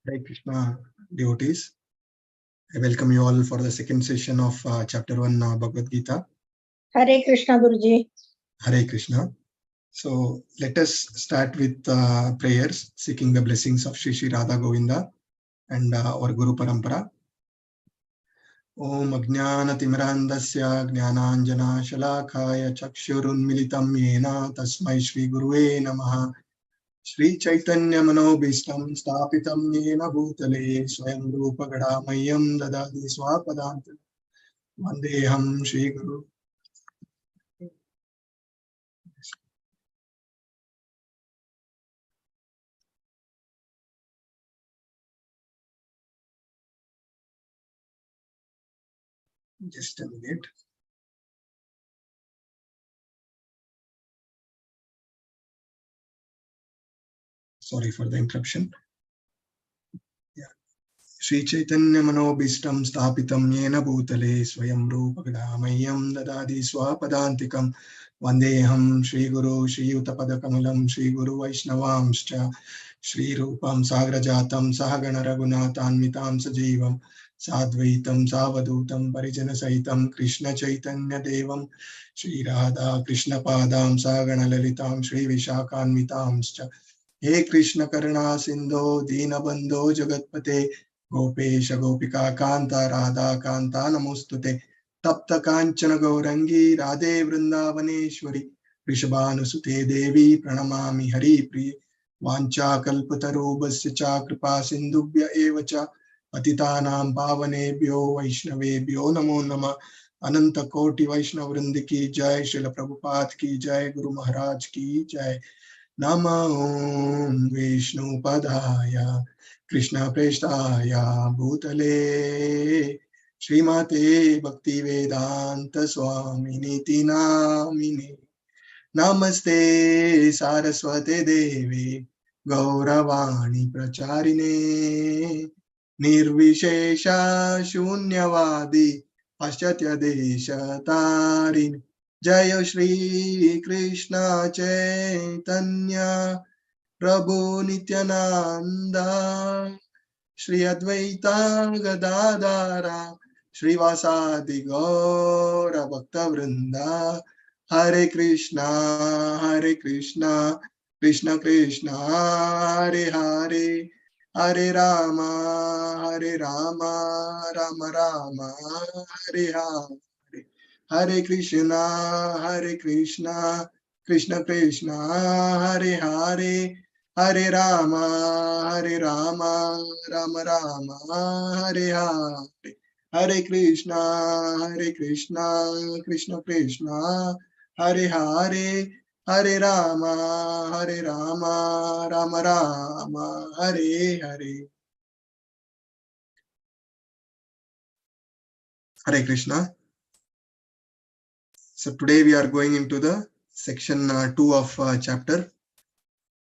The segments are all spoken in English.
Hare Krishna devotees. I welcome you all for the second session of chapter 1 Bhagavad Gita. Hare Krishna Guruji. Hare Krishna. So let us start with prayers, seeking the blessings of Shri Shri Radha Govinda and our Guru Parampara. Om Ajnanatimirandasya Jnananjana Shalakaya Chakshurunmilitam Yena Tasmai Shri Guruve Namaha. Shri Chaitanya Manobhishtam Stapitam Yena Bhutale Swayam Rupa Gadamayam Dadadi Swapadantam Vandeham Shri Guru. Just a minute. Sorry for the interruption. Yeah. Shri Chaitanya Manobhishtam Stapitam Yena Bhutale Swayam Rupa Gadamayam Dadadi Swapadantikam Vandeham Shri Guru Shri Utapada Kamalam Shri Guru Vaishnavamscha Shri Rupam Sagrajatam Sahagana Raghunathanmitam Sajivam Sadvaitam Savadutam Parijana Saitam Krishna Chaitanya Devam Shri Radha Krishna Padam Sagana Lalitam Shri Vishakhanmitamscha He Krishna Karuna Sindho Dinabandho Jagatpate Gopesha Gopika Kanta Radha Kanta Namostute Tapta Kanchana Gaurangi Radhe Vrindavaneshwari Rishabhanusute Devi Pranamami Hari Priya Vancha Kalpatarubhasya Cha Kripa Sindhubhya Evacha Patitanam Pavanebhyo Vaishnavebhyo Namo Nama Ananta Koti Vaishnav Vrindi ki Jai Srila Prabhupada ki Jai Guru Maharaj ki Jai Namo Vishnu Padaya Krishna Prestaya Bhutale Srimate Bhakti Vedanta Swami Niti Namine Namaste Saraswate Devi Gauravani Pracharine Nirvishesha Shunyavadi Paschatya Desha Tarini Jaya Shri Krishna Chaitanya Prabhu Nityananda Shri Advaita Gadadara Shri Vasadi Gaura Bhakta Vrinda Hare Krishna Krishna Krishna Hare Hare Hare Rama Rama Rama Hare Hare Hare Krishna Krishna Krishna Hare Hare Hare Rama Rama Rama Hare Hare Hare Krishna Krishna Krishna Hare Hare Hare Rama Rama Rama Hare Hare. Hare Krishna. So today we are going into the section 2 of chapter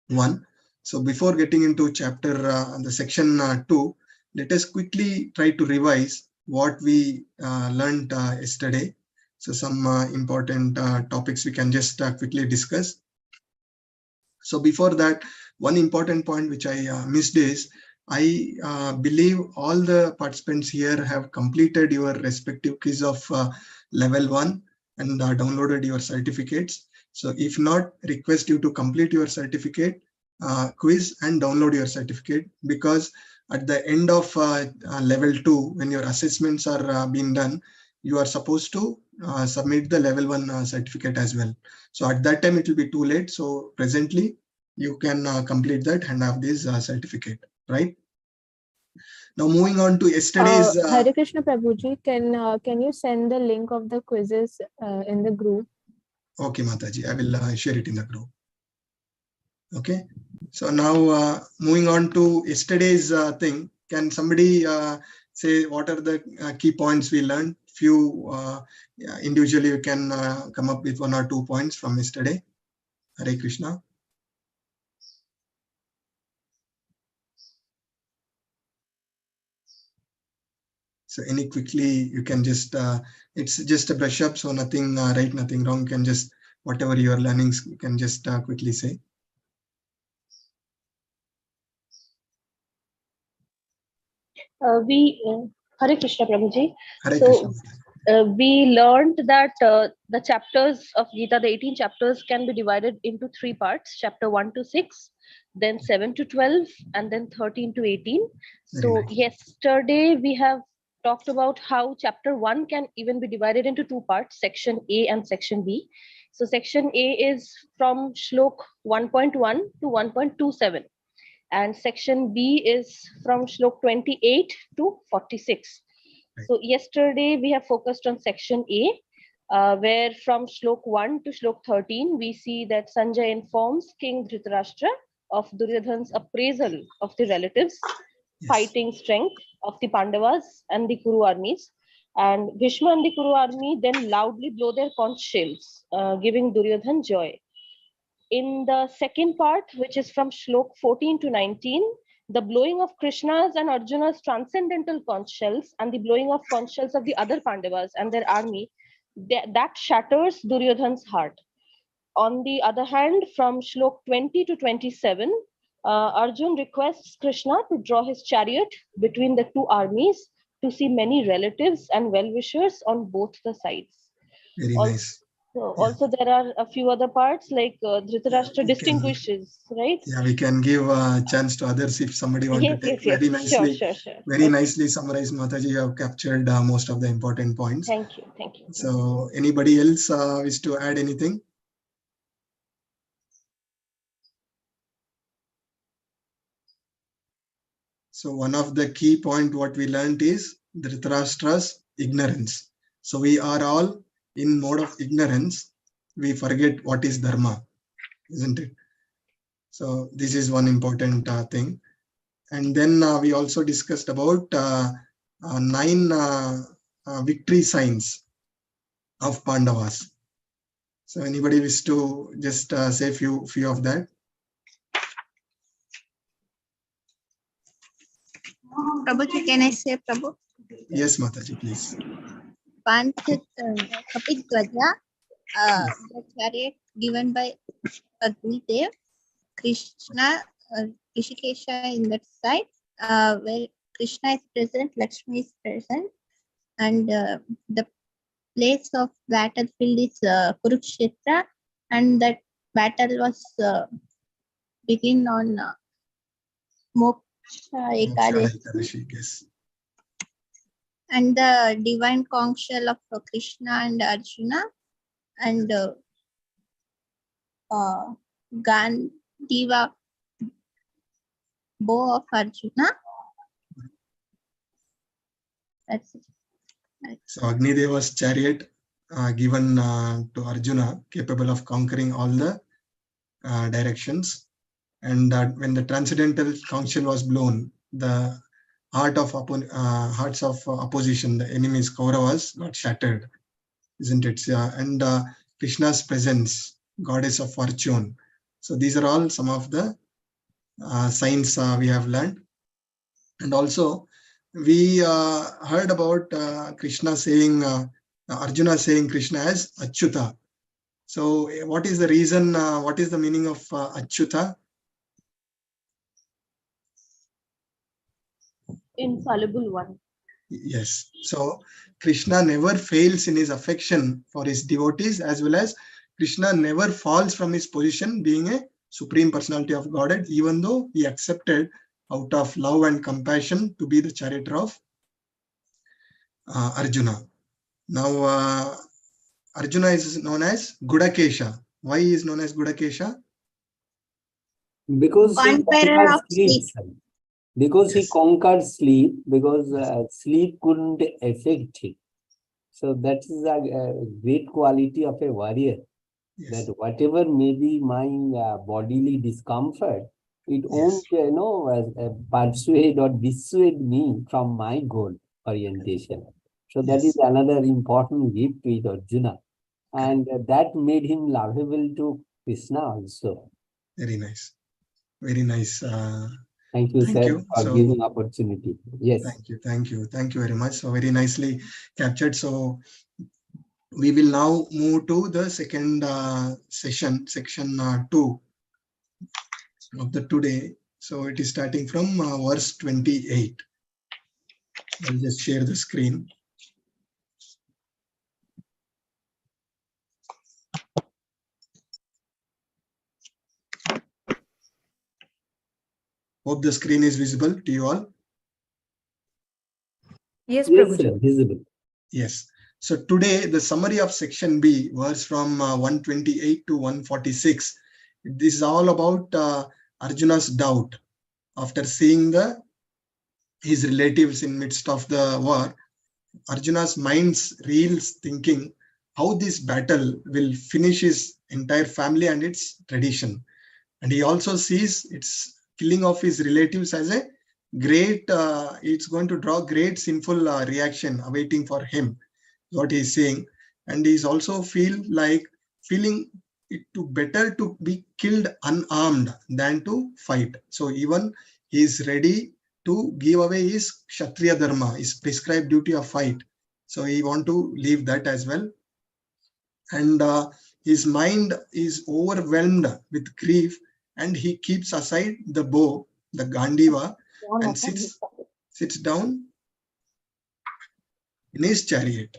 1. So before getting into chapter the section 2, let us quickly try to revise what we learned yesterday. So some important topics we can just quickly discuss. So before that, one important point which I missed is I believe all the participants here have completed your respective quiz of level 1 and downloaded your certificates. So if not, request you to complete your certificate quiz and download your certificate, because at the end of level 2, when your assessments are being done, you are supposed to submit the level 1 certificate as well. So at that time it will be too late. So presently you can complete that and have this certificate, right? Now moving on to yesterday's Hare Krishna Prabhuji, can you send the link of the quizzes in the group? Okay, Mataji, I will share it in the group. Okay, so now moving on to yesterday's thing, can somebody say what are the key points we learned? Few individually you can come up with 1 or 2 points from yesterday. Hare Krishna. So any quickly you can just it's just a brush up, so nothing right, nothing wrong. You can just whatever your learnings you can just quickly say. Hare Krishna Prabhuji. Hare So, Krishna. we learned that the chapters of Gita, the 18 chapters, can be divided into 3 parts: chapter 1 to 6, then 7 to 12, and then 13 to 18. Very So, nice. yesterday we have talked about how chapter 1 can even be divided into 2 parts, section A and section B. So, section A is from Shlok 1.1 to 1.27, and section B is from Shlok 28 to 46. Right. So yesterday we have focused on section A, where from Shlok 1 to Shlok 13, we see that Sanjay informs King Dhritarashtra of Duryodhana's appraisal of the relatives, Yes. fighting strength of the Pandavas and the Kuru armies. And Bhishma and the Kuru army then loudly blow their conch shells, giving Duryodhana joy. In the second part, which is from Shlok 14 to 19, the blowing of Krishna's and Arjuna's transcendental conch shells and the blowing of conch shells of the other Pandavas and their army, that shatters Duryodhana's heart. On the other hand, from Shlok 20 to 27, Arjun requests Krishna to draw his chariot between the two armies to see many relatives and well-wishers on both the sides. Very Also, nice. also there are a few other parts like Dhritarashtra distinguishes, right? Yeah, we can give a chance to others if somebody want to take. Very nicely, Sure. very nicely summarized, Mataji. You have captured most of the important points. Thank you. So, anybody else wish to add anything? So, one of the key point what we learned is Dhritarashtra's ignorance. So, we are all in mode of ignorance. We forget what is dharma, isn't it? So, this is one important thing. And then we also discussed about 9 victory signs of Pandavas. So anybody wish to just say few of that? Prabhuji, can I say Prabhu? Yes, Mataji, please. Kapit Dwaja, the chariot given by Agnidev, Krishna, Rishikesha in that side, where Krishna is present, Lakshmi is present, and the place of battlefield is Kurukshetra, and that battle was begin on Moksha Ekadashi. Yes. And the divine conch shell of Krishna and Arjuna, and Gandiva bow of Arjuna. That's it. So Agnideva's chariot given to Arjuna, capable of conquering all the directions. And when the transcendental conch shell was blown, the hearts of opposition, the enemies, Kauravas, got shattered, isn't it? And Krishna's presence, goddess of fortune. So these are all some of the signs we have learned. And also, we heard about Krishna saying, Arjuna saying Krishna as Achyuta. So what is the reason, what is the meaning of Achyuta? Infallible one. Yes. So Krishna never fails in his affection for his devotees, as well as Krishna never falls from his position being a supreme personality of Godhead, even though he accepted out of love and compassion to be the charioteer of Arjuna. Now, Arjuna is known as Gudakesha. Why he is known as Gudakesha? Because he conquered sleep. Because Yes. he conquered sleep, because sleep couldn't affect him. So that is a great quality of a warrior. Yes. That whatever may be my bodily discomfort, it won't, persuade or dissuade me from my goal orientation. So that is another important gift with Arjuna. And that made him lovable to Krishna also. Very nice. Very nice. Thank you, sir, for giving opportunity. Yes. Thank you very much. So very nicely captured. So we will now move to the second session, section 2 of the today. So it is starting from verse 28. I'll just share the screen. Hope the screen is visible to you all. Yes, Yes, Prabhuji. sir, visible. Yes. So today the summary of section B was from 128 to 146. This is all about Arjuna's doubt after seeing his relatives in midst of the war. Arjuna's mind's reels thinking how this battle will finish his entire family and its tradition. And he also sees its killing of his relatives as a great, it's going to draw great sinful reaction awaiting for him, what he's saying. And he's also feeling it to better to be killed unarmed than to fight. So even he's ready to give away his Kshatriya Dharma, his prescribed duty of fight. So he want to leave that as well. And his mind is overwhelmed with grief, and he keeps aside the bow, the Gandiva, and sits down in his chariot.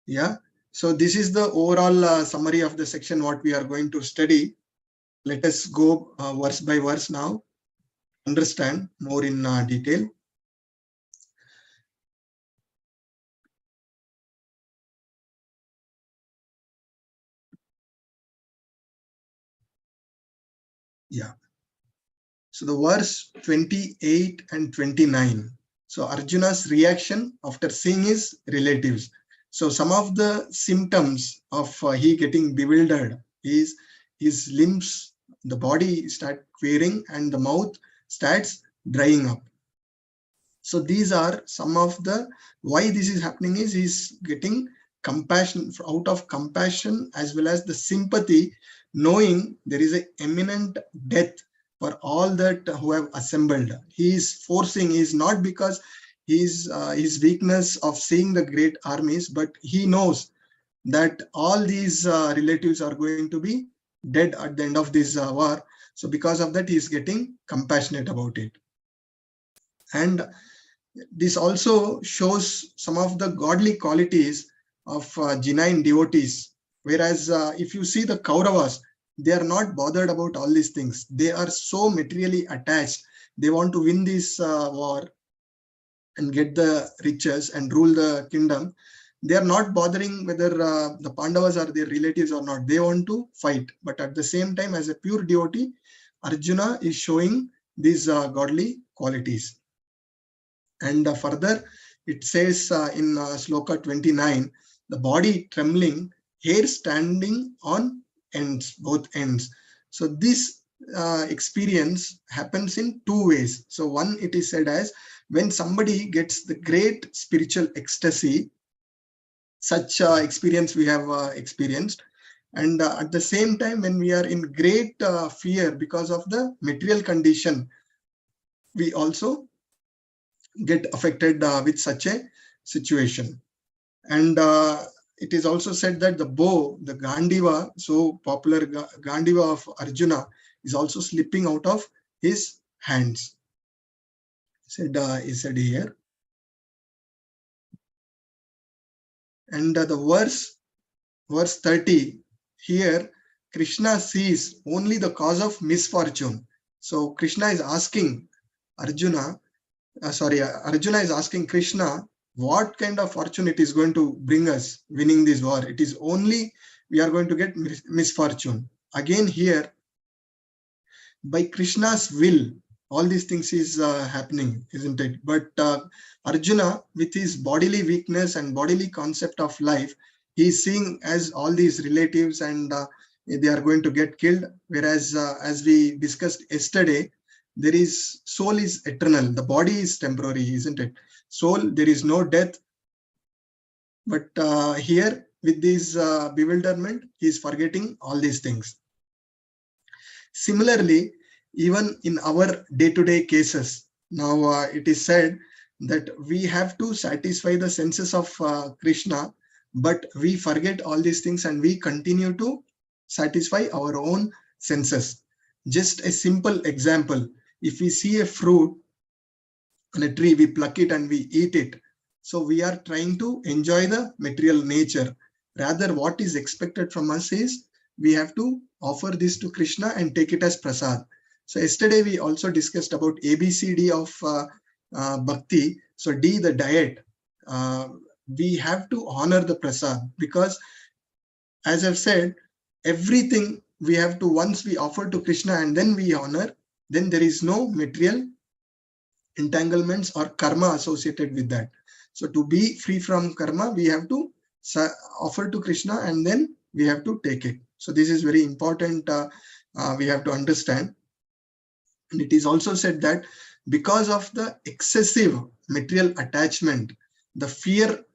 Yeah. So this is the overall summary of the section what we are going to study. Let us go verse by verse now, understand more in detail. Yeah. So the verse 28 and 29. So Arjuna's reaction after seeing his relatives. So some of the symptoms of he getting bewildered is his limbs, the body start queering and the mouth starts drying up. So these are some of the why this is happening is he's getting compassion, out of compassion as well as the sympathy, knowing there is an imminent death for all that who have assembled. He is forcing, is not because his weakness of seeing the great armies, but he knows that all these relatives are going to be dead at the end of this war. So because of that, he is getting compassionate about it. And this also shows some of the godly qualities of Jain devotees. Whereas if you see the Kauravas, they are not bothered about all these things. They are so materially attached. They want to win this war and get the riches and rule the kingdom. They are not bothering whether the Pandavas are their relatives or not. They want to fight. But at the same time, as a pure devotee, Arjuna is showing these godly qualities. And further, it says in Sloka 29, the body trembling, hair standing on ends, both ends. So this experience happens in two ways. So one, it is said as when somebody gets the great spiritual ecstasy, such experience we have experienced. And at the same time, when we are in great fear because of the material condition, we also get affected with such a situation. And it is also said that the bow, the Gandiva, so popular Gandiva of Arjuna, is also slipping out of his hands. He said here. And the verse 30, here Krishna sees only the cause of misfortune. So Krishna is asking Arjuna, Arjuna is asking Krishna, what kind of fortune it is going to bring us winning this war? It is only we are going to get misfortune. Again here, by Krishna's will, all these things is happening, isn't it? But Arjuna, with his bodily weakness and bodily concept of life, he is seeing as all these relatives and they are going to get killed. Whereas as we discussed yesterday, there is soul is eternal. The body is temporary, isn't it? Soul, there is no death. But here with this bewilderment, he is forgetting all these things. Similarly, even in our day-to-day cases, now it is said that we have to satisfy the senses of Krishna, but we forget all these things and we continue to satisfy our own senses. Just a simple example, if we see a fruit on a tree, we pluck it and we eat it. So we are trying to enjoy the material nature. Rather, what is expected from us is we have to offer this to Krishna and take it as prasad. So yesterday we also discussed about ABCD of bhakti. So D, the diet. We have to honor the prasad, because as I've said, everything we have to, once we offer to Krishna and then we honor, then there is no material entanglements or karma associated with that. So to be free from karma, we have to offer to Krishna and then we have to take it. So this is very important. We have to understand. And it is also said that because of the excessive material attachment, the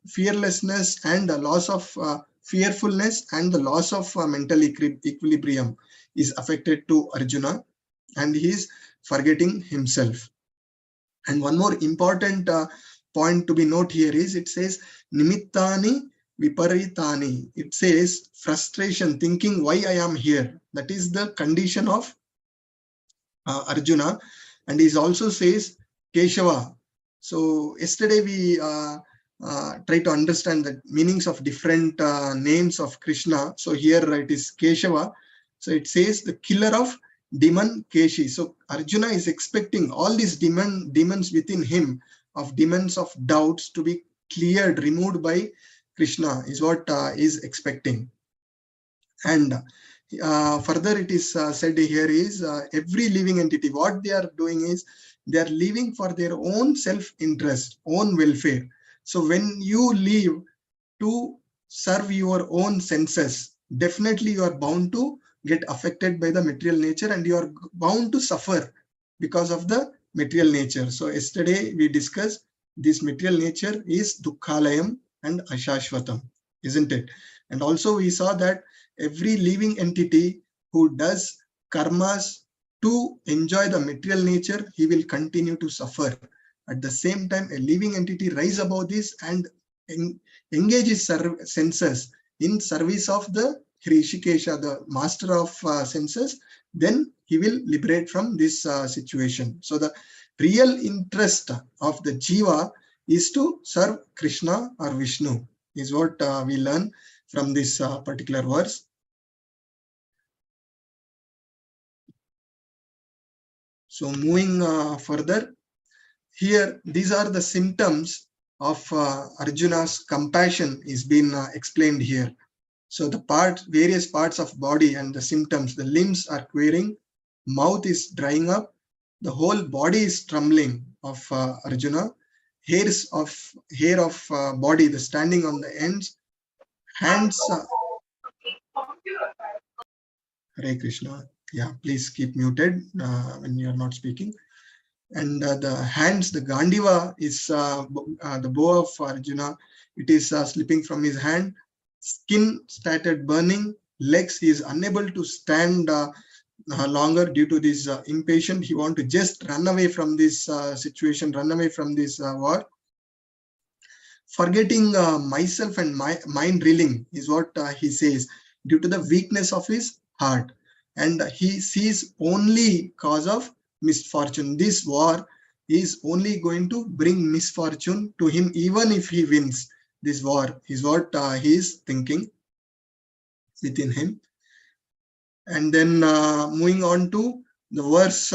fearlessness and the loss of fearfulness and the loss of mental equilibrium is affected to Arjuna, and he is forgetting himself. And one more important point to be noted here is, it says nimittani viparitani. It says frustration, thinking why I am here. That is the condition of Arjuna. And he also says Keshava. So yesterday we try to understand the meanings of different names of Krishna. So here it is Keshava. So it says the killer of demon Keshi. So Arjuna is expecting all these demons within him, of demons of doubts, to be cleared, removed by Krishna, is what is expecting. And further it is said here is every living entity, what they are doing is they are living for their own self-interest, own welfare. So when you live to serve your own senses, definitely you are bound to get affected by the material nature, and you are bound to suffer because of the material nature. So yesterday we discussed this material nature is dukkhalayam and ashashvatam, isn't it? And also we saw that every living entity who does karmas to enjoy the material nature, he will continue to suffer. At the same time, a living entity rise above this and engages senses in service of the Hrishikesha, the master of senses, then he will liberate from this situation. So the real interest of the jiva is to serve Krishna or Vishnu, is what we learn from this particular verse. So moving further, here these are the symptoms of Arjuna's compassion is being explained here. So the various parts of body and the symptoms, the limbs are quivering, mouth is drying up, the whole body is trembling of Arjuna, hair of body, the standing on the ends, hands. Hare Krishna. Yeah, please keep muted when you are not speaking. And the hands, the Gandiva is the bow of Arjuna. It is slipping from his hand. Skin started burning. Legs, he is unable to stand longer due to this impatient. He want to just run away from this situation, run away from this war. Forgetting myself and my mind reeling is what he says, due to the weakness of his heart. And he sees only cause of misfortune. This war is only going to bring misfortune to him, even if he wins this war, is what he is thinking within him. And then moving on to the verse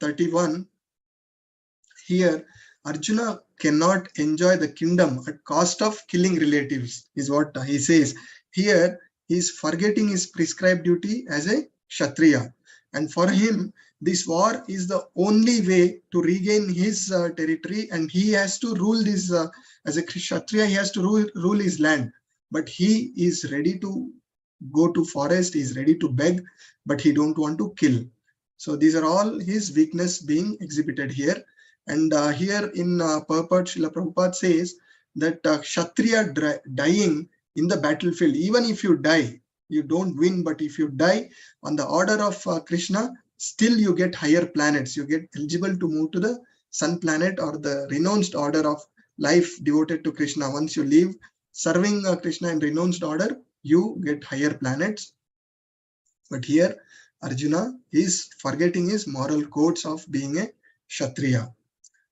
31, here Arjuna cannot enjoy the kingdom at cost of killing relatives, is what he says. Here he is forgetting his prescribed duty as a Kshatriya, and for him this war is the only way to regain his territory, and he has to rule this as a Kshatriya. He has to rule his land, but he is ready to go to forest, he is ready to beg, but he don't want to kill. So these are all his weakness being exhibited here. And here in purport, Srila Prabhupada says that Kshatriya dying in the battlefield, even if you die, you don't win, but if you die on the order of Krishna, still you get higher planets. You get eligible to move to the sun planet or the renounced order of life devoted to Krishna. Once you leave serving Krishna in renounced order, you get higher planets. But here Arjuna is forgetting his moral codes of being a Kshatriya.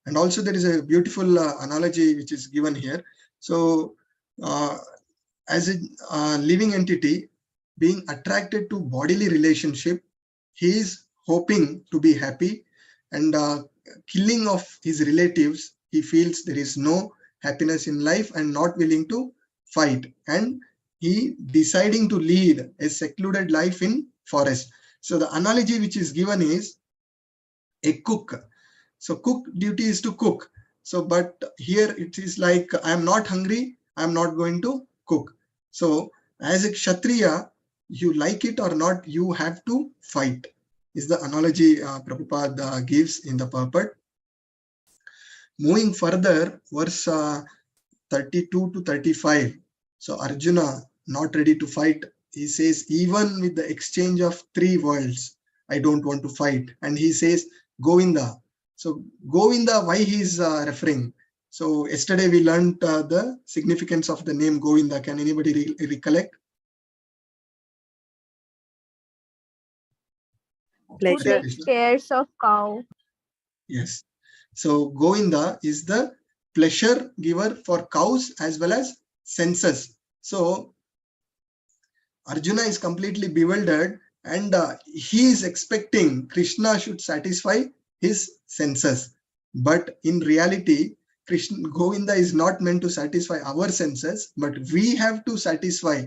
And also there is a beautiful analogy which is given here. So as a living entity being attracted to bodily relationship, he is hoping to be happy, and killing of his relatives, he feels there is no happiness in life and not willing to fight, and he deciding to lead a secluded life in forest. So the analogy which is given is a cook. So cook duty is to cook. So but here it is like, I am not hungry, I am not going to cook. So as a Kshatriya, you like it or not, you have to fight, is the analogy Prabhupada gives in the purport. Moving further, verse 32 to 35. So Arjuna, not ready to fight, he says, even with the exchange of 3 worlds, I don't want to fight. And he says, Govinda. So Govinda, why he is referring? So yesterday we learned the significance of the name Govinda. Can anybody recollect? Who takes cares of cow. Yes. So Govinda is the pleasure giver for cows as well as senses. So Arjuna is completely bewildered, and he is expecting Krishna should satisfy his senses. But in reality, Govinda is not meant to satisfy our senses, but we have to satisfy.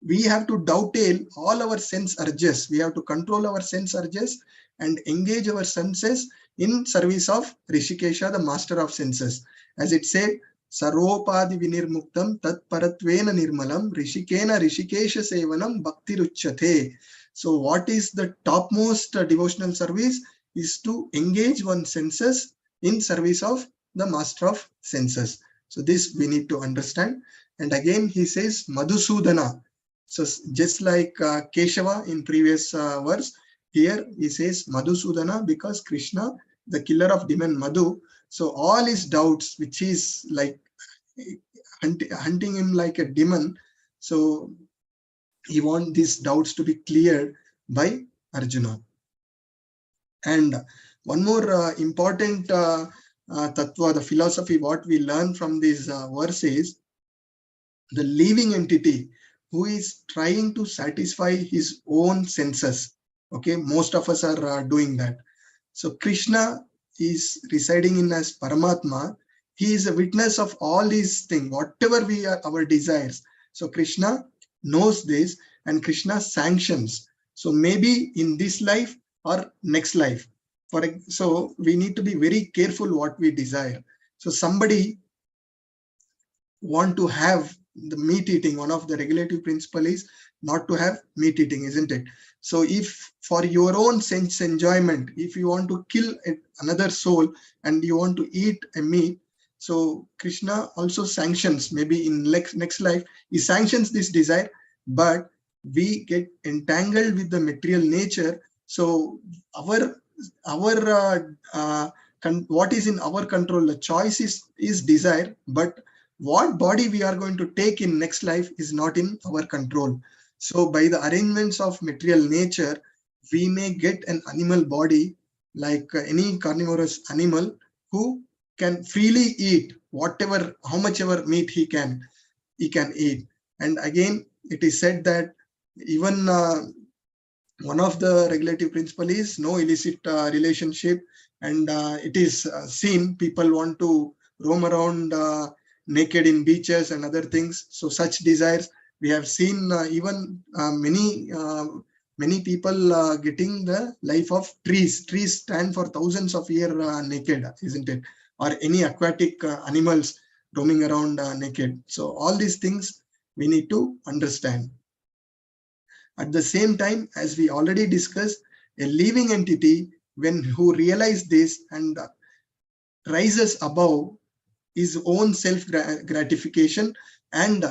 We have to dovetail all our sense urges. We have to control our sense urges and engage our senses in service of Rishikesha, the master of senses. As it said, Sarvopadi vinirmuktam tat paratvena nirmalam rishikena rishikesha sevanam bhakti ruchyate. So what is the topmost devotional service is to engage one's senses in service of the master of senses. So this we need to understand. And again he says Madhusudana. So just like Keshava in previous verse, here he says Madhusudana because Krishna, the killer of demon Madhu. So all his doubts, which is like hunting him like a demon, so he wants these doubts to be cleared by Arjuna. And one more important tattva, the philosophy, what we learn from these verses, the living entity who is trying to satisfy his own senses. Okay, most of us are doing that. So Krishna is residing in as Paramatma. He is a witness of all these things, whatever we are, our desires. So Krishna knows this and Krishna sanctions. So maybe in this life or next life. So we need to be very careful what we desire. So somebody want to have the meat eating, one of the regulative principle is not to have meat eating, isn't it? So if for your own sense enjoyment, if you want to kill another soul and you want to eat a meat, so Krishna also sanctions, maybe in next life, he sanctions this desire, but we get entangled with the material nature. So what is in our control, the choice is desire, but what body we are going to take in next life is not in our control. So by the arrangements of material nature, we may get an animal body like any carnivorous animal who can freely eat whatever, how much ever meat he can eat. And again, it is said that even one of the regulative principle is no illicit relationship, and it is seen people want to roam around naked in beaches and other things. So such desires we have seen even many people getting the life of trees. Trees stand for thousands of years naked, isn't it? Or any aquatic animals roaming around naked. So all these things we need to understand. At the same time, as we already discussed, a living entity who realizes this and rises above his own self gratification and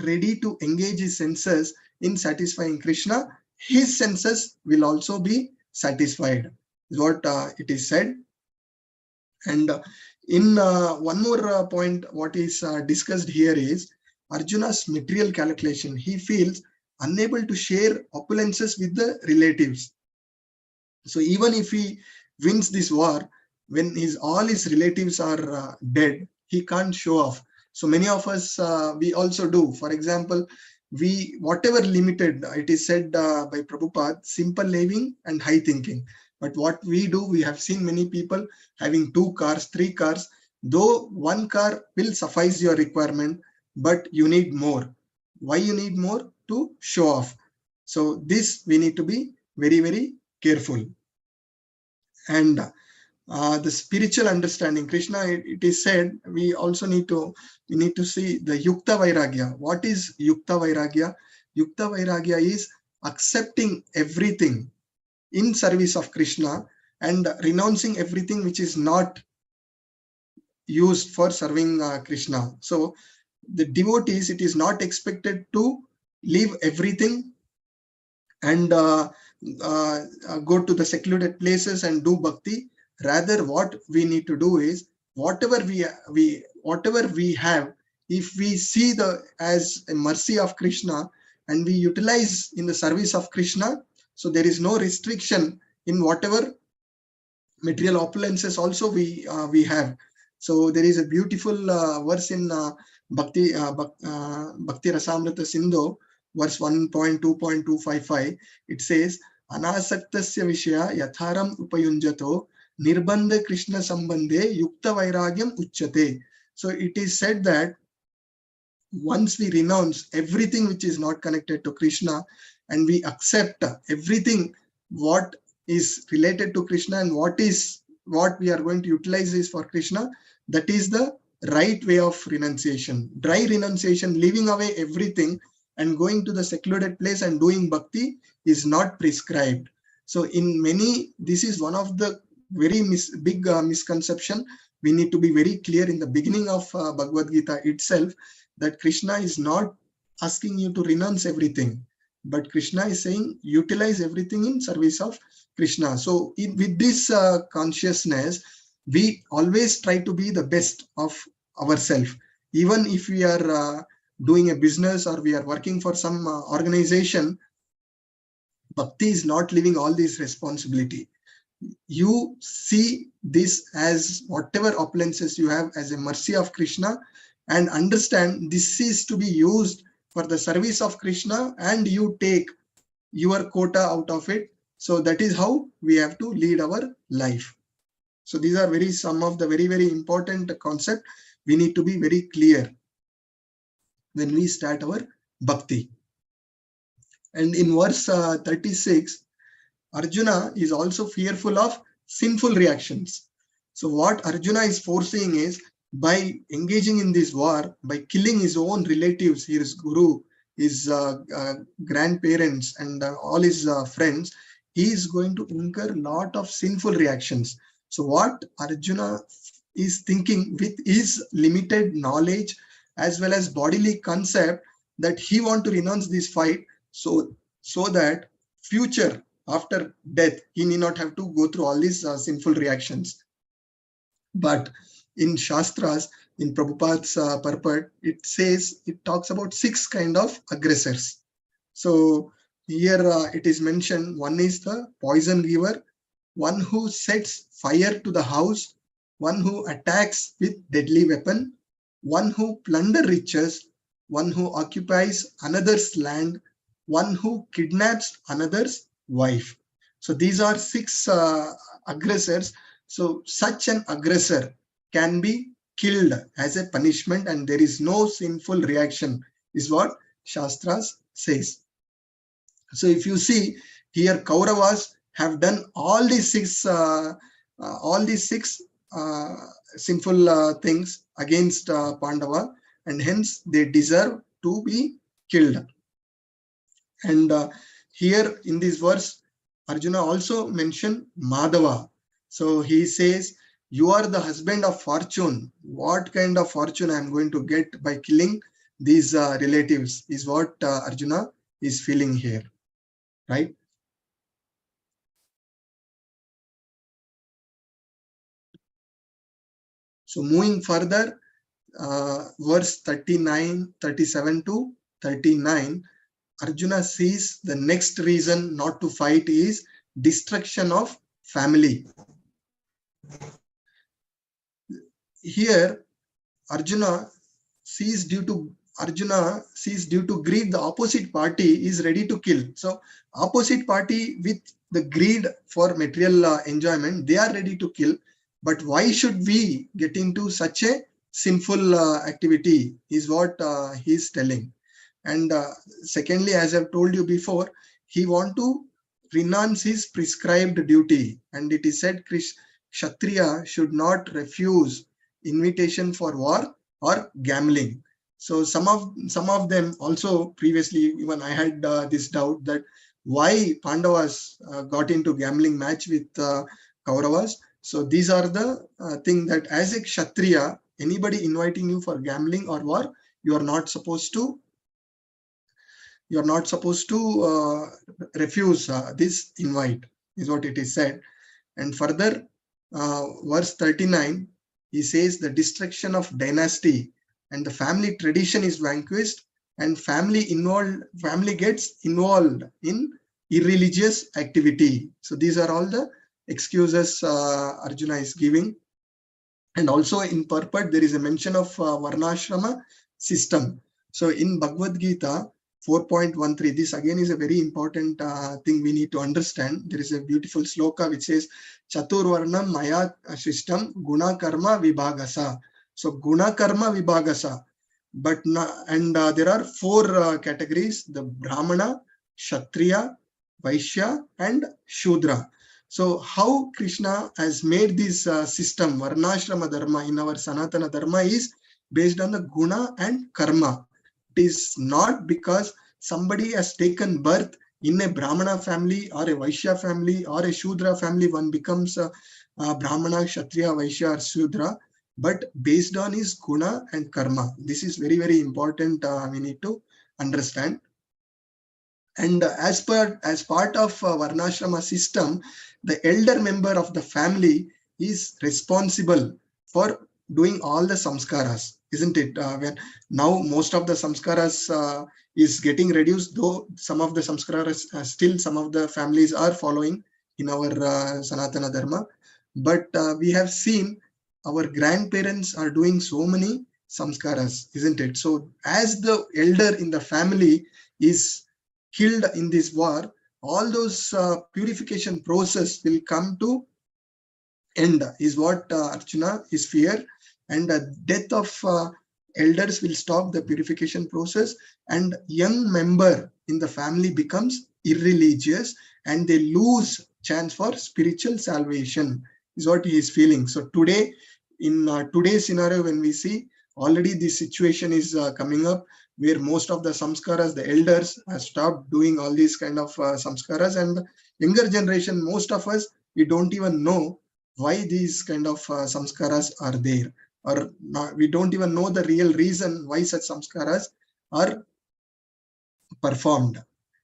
ready to engage his senses in satisfying Krishna, his senses will also be satisfied, is what it is said. And in one more point, what is discussed here is Arjuna's material calculation. He feels unable to share opulences with the relatives. So even if he wins this war, when all his relatives are dead, he can't show off. So many of us, we also do. For example, whatever limited, it is said by Prabhupada, simple living and high thinking. But what we do, we have seen many people having 2 cars, 3 cars, though 1 car will suffice your requirement, but you need more. Why you need more? To show off. So this we need to be very, very careful. And the spiritual understanding, Krishna, it is said, we need to see the Yukta Vairagya. What is Yukta Vairagya? Yukta Vairagya is accepting everything in service of Krishna and renouncing everything which is not used for serving Krishna. So the devotees, it is not expected to leave everything and go to the secluded places and do bhakti. Rather, what we need to do is whatever we have, if we see as a mercy of Krishna and we utilize in the service of Krishna, so there is no restriction in whatever material opulences also we have. So there is a beautiful verse in Bhakti Rasamrita Sindhu, verse 1.2.255. It says, Anasaktasya Vishya Yatharam Upayunjato Nirbandha Krishna Sambandhe Yukta Vairagyam Uchyate. So it is said that once we renounce everything which is not connected to Krishna and we accept everything what is related to Krishna and what we are going to utilize is for Krishna, that is the right way of renunciation. Dry renunciation, leaving away everything and going to the secluded place and doing bhakti is not prescribed. So in many, this is one of the very big misconception. We need to be very clear in the beginning of Bhagavad Gita itself that Krishna is not asking you to renounce everything, but Krishna is saying utilize everything in service of Krishna. So with this consciousness, we always try to be the best of ourselves. Even if we are doing a business or we are working for some organization, bhakti is not leaving all this responsibility. You see this as whatever opulences you have as a mercy of Krishna and understand this is to be used for the service of Krishna and you take your quota out of it. So that is how we have to lead our life. So these are some of the very, very important concepts. We need to be very clear when we start our bhakti. And in verse 36, Arjuna is also fearful of sinful reactions. So what Arjuna is foreseeing is by engaging in this war, by killing his own relatives, his guru, his grandparents and all his friends, he is going to incur a lot of sinful reactions. So what Arjuna is thinking with his limited knowledge as well as bodily concept that he want to renounce this fight so that future after death, he need not have to go through all these sinful reactions. But in Shastras, in Prabhupada's purport, it talks about 6 kind of aggressors. So here it is mentioned, one is the poison giver, one who sets fire to the house, one who attacks with deadly weapon, one who plunder riches, one who occupies another's land, one who kidnaps another's wife. So these are 6 aggressors. So such an aggressor can be killed as a punishment and there is no sinful reaction, is what Shastras says. So if you see here, Kauravas have done all these 6 sinful things against Pandava, and hence they deserve to be killed. And here in this verse, Arjuna also mentioned Madhava. So he says, you are the husband of fortune. What kind of fortune I am going to get by killing these relatives is what Arjuna is feeling here, right? So moving further, verse 37 to 39, Arjuna sees the next reason not to fight is destruction of family. here Arjuna sees due to greed, the opposite party is ready to kill. So opposite party with the greed for material enjoyment, they are ready to kill. But why should we get into such a sinful activity is what he is telling. And secondly, as I've told you before, he want to renounce his prescribed duty. And it is said Kshatriya should not refuse invitation for war or gambling. So some of them also previously, even I had this doubt that why Pandavas got into gambling match with Kauravas. So these are the thing that as a Kshatriya, anybody inviting you for gambling or war, you are not supposed to refuse this invite, is what it is said. And further, verse 39, he says the destruction of dynasty and the family tradition is vanquished, and family gets involved in irreligious activity. So these are all the excuses Arjuna is giving. And also in purport, there is a mention of Varnashrama system. So in Bhagavad Gita 4.13, this again is a very important thing we need to understand. There is a beautiful sloka which says Chaturvarnam Maya Shishtam Guna Karma Vibhagasa. So Guna Karma Vibhagasa. But there are four categories: the Brahmana, Kshatriya, Vaishya, and Shudra. So how Krishna has made this system, Varnashrama Dharma in our Sanatana Dharma, is based on the Guna and Karma. It is not because somebody has taken birth in a Brahmana family or a Vaishya family or a Shudra family, one becomes a Brahmana, Kshatriya, Vaishya or Shudra, but based on his Guna and Karma. This is very, very important. We need to understand. And as part of Varnashrama system, the elder member of the family is responsible for doing all the samskaras, isn't it? When now most of the samskaras is getting reduced, though some of the samskaras still some of the families are following in our Sanatana Dharma. But we have seen our grandparents are doing so many samskaras, isn't it? So as the elder in the family is killed in this war, all those purification process will come to end, is what Arjuna is fear. And the death of elders will stop the purification process, and young member in the family becomes irreligious and they lose chance for spiritual salvation, is what he is feeling. So today, in today's scenario, when we see already this situation is coming up, where most of the samskaras, the elders have stopped doing all these kind of samskaras, and the younger generation, most of us, we don't even know why these kind of samskaras are there, or not, we don't even know the real reason why such samskaras are performed.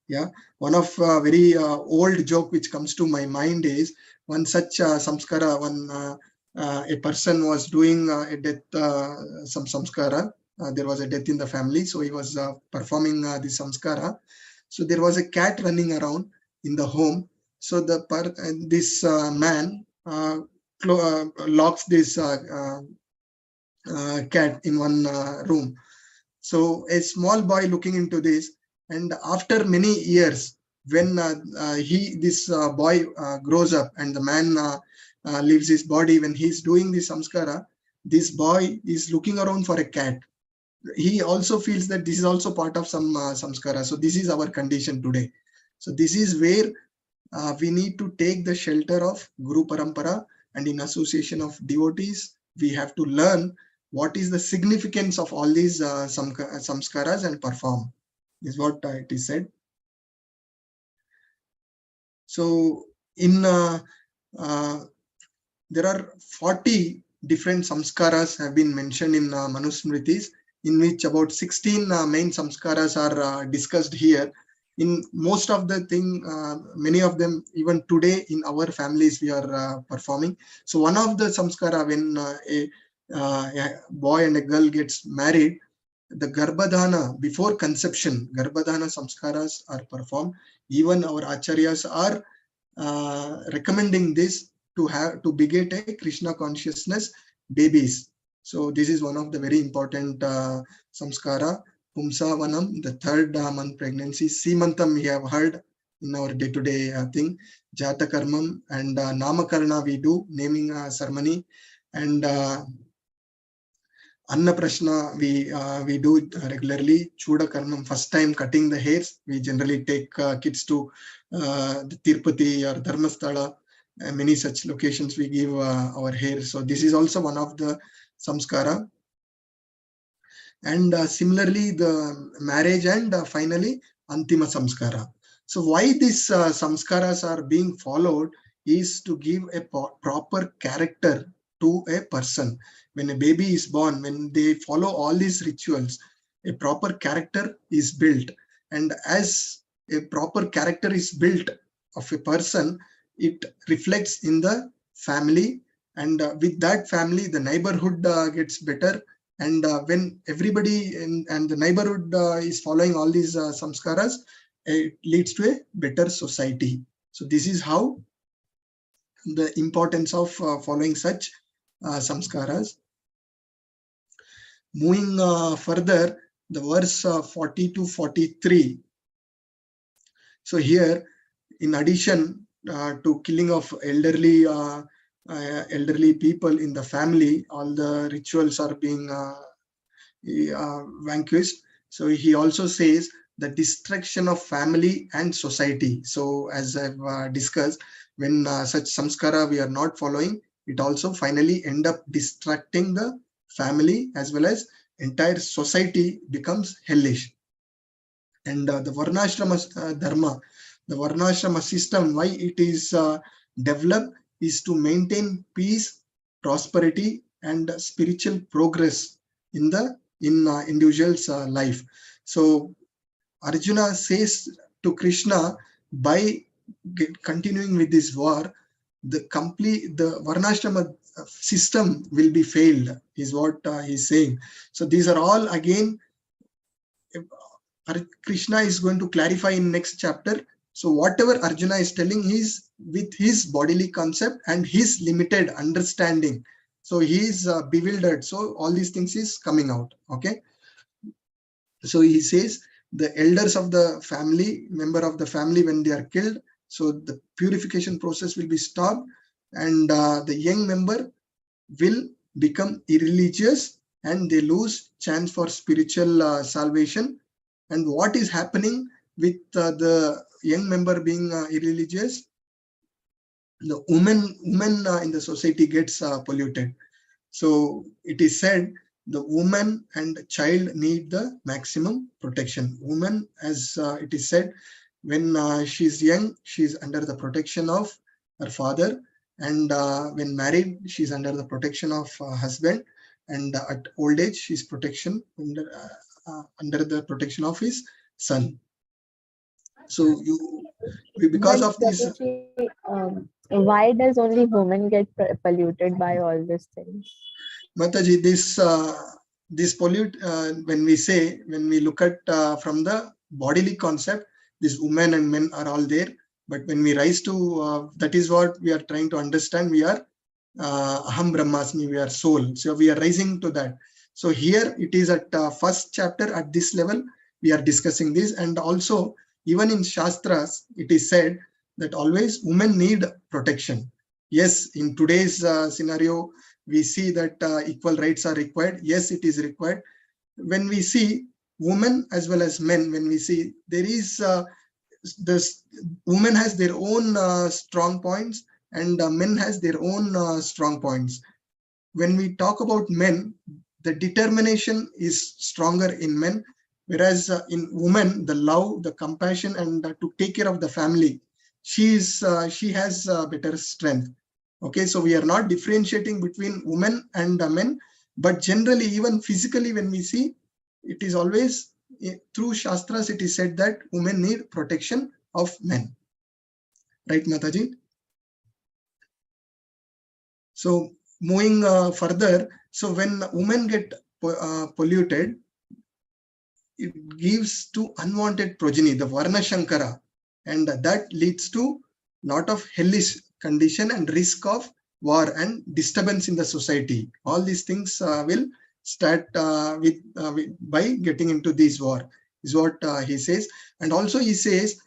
Yeah, one of very old joke which comes to my mind is one such samskara, a person was doing a death, some samskara. There was a death in the family, so he was performing the samskara. So there was a cat running around in the home. So this man locks this cat in one room. So a small boy looking into this, and after many years, when this boy grows up and the man leaves his body, when he's doing the samskara, this boy is looking around for a cat. He also feels that this is also part of some samskara. So this is our condition today. So this is where we need to take the shelter of Guru Parampara, and in association of devotees, we have to learn what is the significance of all these samskaras and perform, is what it is said. So in there are 40 different samskaras have been mentioned in Manusmritis, in which about 16 main samskaras are discussed here. In most of the thing, many of them even today in our families we are performing. So one of the samskara, when a boy and a girl gets married, the Garbhadhana, before conception, Garbhadhana samskaras are performed. Even our acharyas are recommending this to beget a Krishna consciousness babies. So this is one of the very important samskara. Pumsavanam, the third month pregnancy. Simantam we have heard in our day-to-day thing. Jatakarmam and Namakarna we do, naming ceremony. And Anna Prashna we do regularly. Chuda Karmam, first time cutting the hairs. We generally take kids to the Tirupati or Dharmasthala. Many such locations we give our hair. So this is also one of the samskara. And similarly, the marriage and finally Antima Samskara. So why these samskaras are being followed is to give a proper character to a person. When a baby is born, when they follow all these rituals, a proper character is built. And as a proper character is built of a person, it reflects in the family. And with that family, the neighborhood gets better. And when everybody and the neighborhood is following all these samskaras, it leads to a better society. So this is how the importance of following such samskaras. Moving further, the verse 40 to 43. So here, in addition to killing of elderly people in the family, all the rituals are being vanquished. So he also says the destruction of family and society. So as I've discussed, when such samskara we are not following, it also finally end up distracting the family as well as entire society becomes hellish. And the Varnashrama Dharma, the Varnashrama system, why it is developed is to maintain peace, prosperity, and spiritual progress in the individual's life. So Arjuna says to Krishna, by continuing with this war, the Varnashrama system will be failed, is what he's saying. So these are all again Krishna is going to clarify in next chapter. So whatever Arjuna is telling is with his bodily concept and his limited understanding. So he is bewildered. So all these things is coming out. Okay. So he says the elders of the family, member of the family, when they are killed, so the purification process will be stopped, and the young member will become irreligious and they lose chance for spiritual salvation. And what is happening with the young member being irreligious? The woman in the society gets polluted. So it is said the woman and child need the maximum protection. Woman, as it is said, when she's young, she's under the protection of her father, and when married, she's under the protection of husband, and at old age, she's under the protection of his son. So because of this, why does only women get polluted by all these things? Mataji, this pollute, when we look at from the bodily concept, this women and men are all there. But when we rise to, that is what we are trying to understand. We are Aham Brahmasmi, we are soul. So we are rising to that. So here it is at first chapter at this level, we are discussing this. And also even in Shastras, it is said that always women need protection. Yes, in today's scenario, we see that equal rights are required. Yes, it is required. When we see women as well as men, when we see there is this women has their own strong points and men has their own strong points. When we talk about men, the determination is stronger in men, whereas in women, the love, the compassion, and to take care of the family, she has better strength. Okay, so we are not differentiating between women and men, but generally, even physically, when we see, it is always through Shastras, it is said that women need protection of men. Right, Mataji? So moving further, so when women get polluted, it gives to unwanted progeny, the Varna Shankara, and that leads to lot of hellish condition and risk of war and disturbance in the society. All these things will start by getting into this war, is what he says. And also he says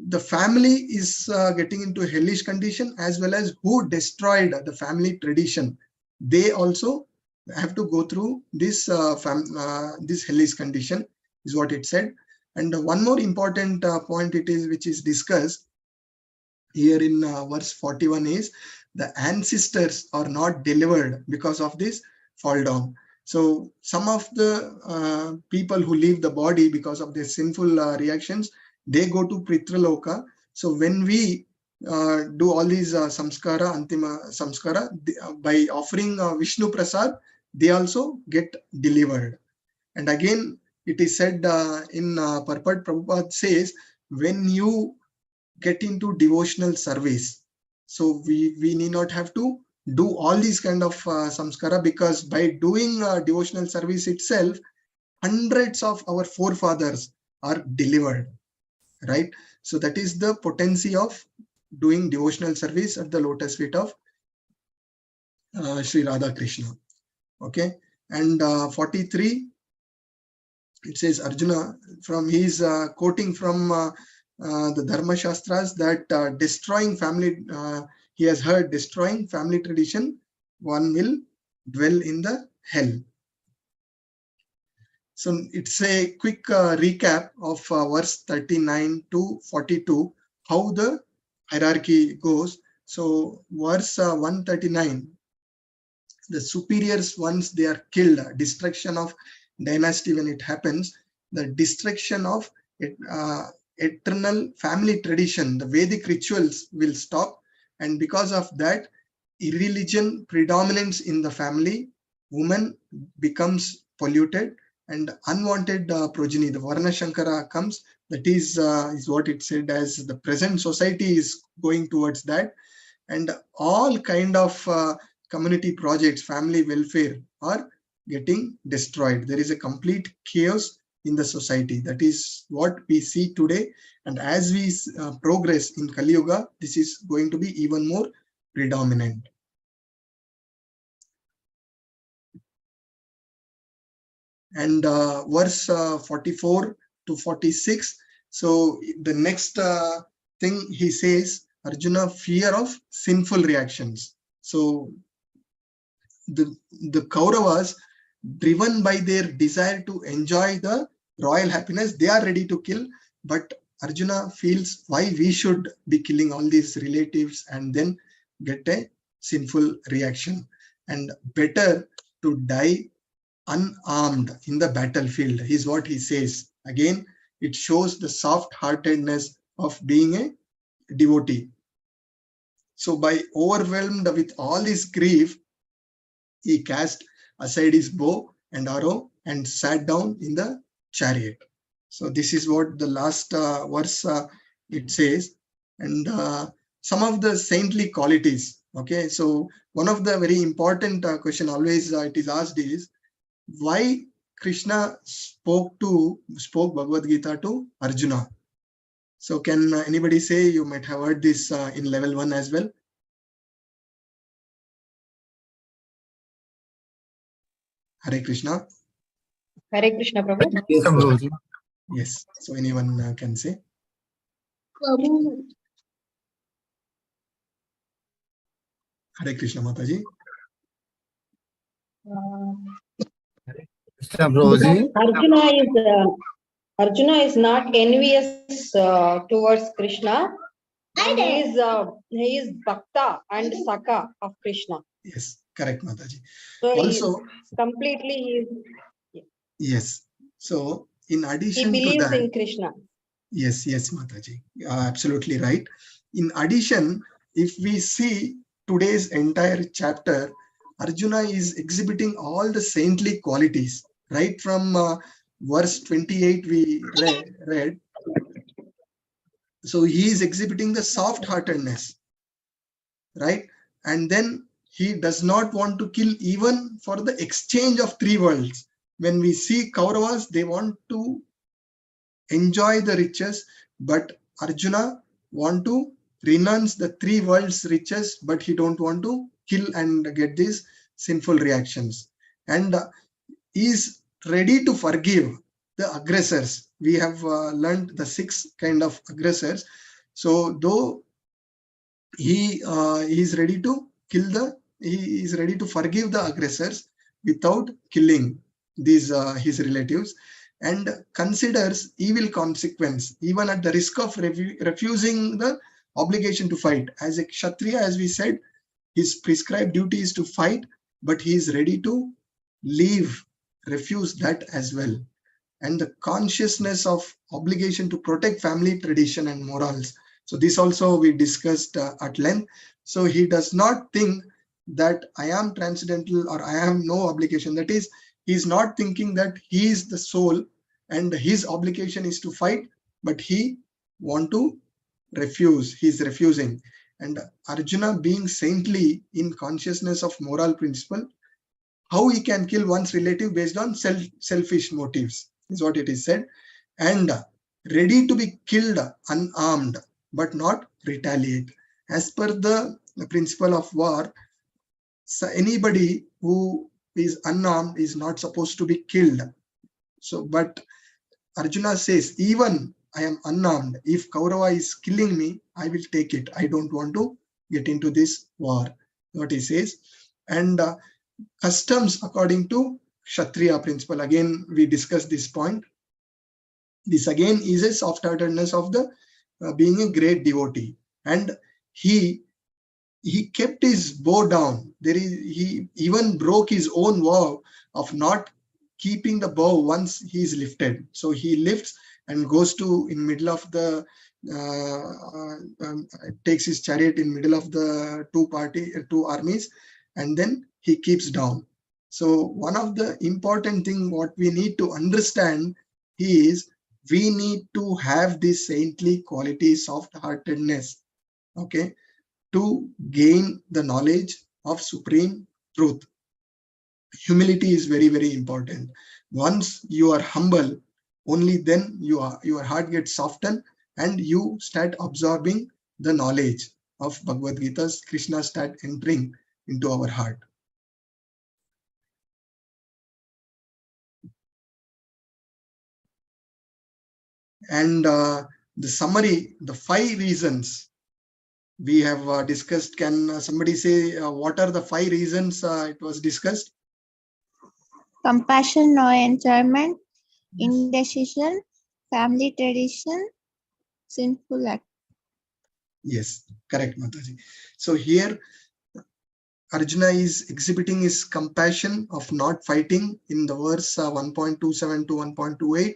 the family is getting into a hellish condition, as well as who destroyed the family tradition. They also have to go through this this hellish condition, is what it said. And one more important point which is discussed here in verse 41 is the ancestors are not delivered because of this fall down. So some of the people who leave the body because of their sinful reactions, they go to Pritraloka. So when we do all these samskara, antima samskara, by offering Vishnu Prasad, they also get delivered. And again, it is said in Purport, Prabhupada says, when you get into devotional service, so we need not have to do all these kind of samskara, because by doing devotional service itself, hundreds of our forefathers are delivered, right? So that is the potency of doing devotional service at the lotus feet of Sri Radha Krishna. Okay, and 43, it says Arjuna, from his quoting from the Dharma Shastras, that destroying family, he has heard, destroying family tradition, one will dwell in the hell. So it's a quick recap of verse 39 to 42, how the hierarchy goes. So verse 139, the superiors, once they are killed, destruction of dynasty, when it happens, the destruction of eternal family tradition, the Vedic rituals will stop, and because of that, irreligion predominates in the family, woman becomes polluted, and unwanted progeny, the Varna Shankara comes. That is what it said, as the present society is going towards that, and all kind of community projects, family welfare are getting destroyed. There is a complete chaos in the society. That is what we see today, and as we progress in Kali Yuga, this is going to be even more predominant. And verse 44 to 46, so the next thing he says, Arjuna, fear of sinful reactions. So the Kauravas, driven by their desire to enjoy the royal happiness, they are ready to kill, but Arjuna feels why we should be killing all these relatives and then get a sinful reaction, and better to die unarmed in the battlefield, is what he says. Again, it shows the soft-heartedness of being a devotee. So by overwhelmed with all his grief, he cast aside his bow and arrow and sat down in the chariot. So this is what the last verse it says. And some of the saintly qualities. Okay, so one of the very important question always it is asked is, why Krishna spoke Bhagavad Gita to Arjuna? So can anybody say, you might have heard this in level 1 as well? Hare Krishna. Hare Krishna, Prabhu. Yes, sir. Yes. So anyone can say? Hare Krishna, Mataji. Arjuna is not envious towards Krishna. And he is Bhakta and Saka of Krishna. Yes, correct, Mataji. So Also, completely yes. So in addition he believes to that, in Krishna. Yes, Mataji, absolutely right. In addition, if we see today's entire chapter, Arjuna is exhibiting all the saintly qualities, right from verse 28 we read. So he is exhibiting the soft-heartedness, right? And then he does not want to kill even for the exchange of 3 worlds. When we see Kauravas, they want to enjoy the riches, but Arjuna want to renounce the 3 worlds riches, but he don't want to kill and get these sinful reactions. And he is ready to forgive the aggressors. We have learned the 6 kind of aggressors. So though he is ready to he is ready to forgive the aggressors without killing these his relatives, and considers evil consequence even at the risk of refusing the obligation to fight. As a Kshatriya, as we said, his prescribed duty is to fight, but he is ready to refuse that as well. And the consciousness of obligation to protect family tradition and morals. So this also we discussed at length. So he does not think that I am transcendental or I have no obligation. That is, he is not thinking that he is the soul and his obligation is to fight, but he want to refuse. He is refusing. And Arjuna, being saintly in consciousness of moral principle, how he can kill one's relative based on selfish motives is what it is said, and ready to be killed unarmed but not retaliate. As per the principle of war, so anybody who is unarmed is not supposed to be killed. So, but Arjuna says, even I am unarmed, if Kaurava is killing me, I will take it. I don't want to get into this war, what he says. And customs according to Kshatriya principle. Again, we discussed this point. This again is a soft-heartedness of the being a great devotee, and he kept his bow down. He even broke his own vow of not keeping the bow once he is lifted. So he lifts and goes to in middle of the takes his chariot in middle of the two armies, and then he keeps down. So one of the important thing what we need to understand is we need to have this saintly quality, soft-heartedness, okay, to gain the knowledge of supreme truth. Humility is very, very important. Once you are humble, only then your heart gets softened and you start absorbing the knowledge of Bhagavad Gita. Krishna start entering into our heart. And the summary, the 5 reasons we have discussed. Can somebody say what are the 5 reasons it was discussed? Compassion, no enjoyment, indecision, family tradition, sinful act. Yes, correct, Mataji. So here Arjuna is exhibiting his compassion of not fighting in the verse 1.27 to 1.28,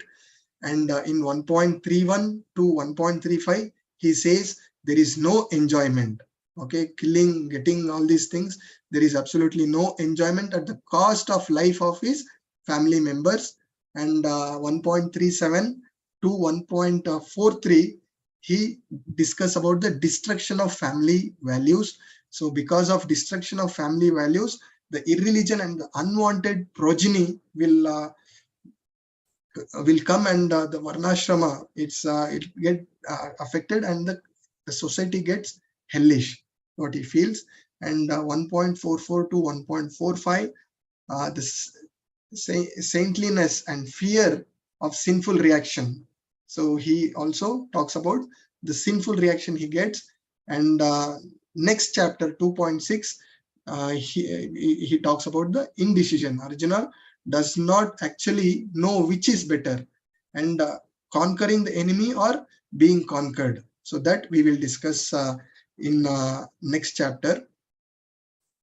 and in 1.31 to 1.35 he says there is no enjoyment. Okay, killing, getting all these things, there is absolutely no enjoyment at the cost of life of his family members. And 1.37 to 1.43 he discuss about the destruction of family values. So because of destruction of family values, the irreligion and the unwanted progeny will come, and the varnashrama it get affected, and the society gets hellish, what he feels. And 1.44 to 1.45 this saintliness and fear of sinful reaction. So he also talks about the sinful reaction he gets. And next chapter 2.6 he talks about the indecision. Arjuna does not actually know which is better, and conquering the enemy or being conquered. So that we will discuss in next chapter.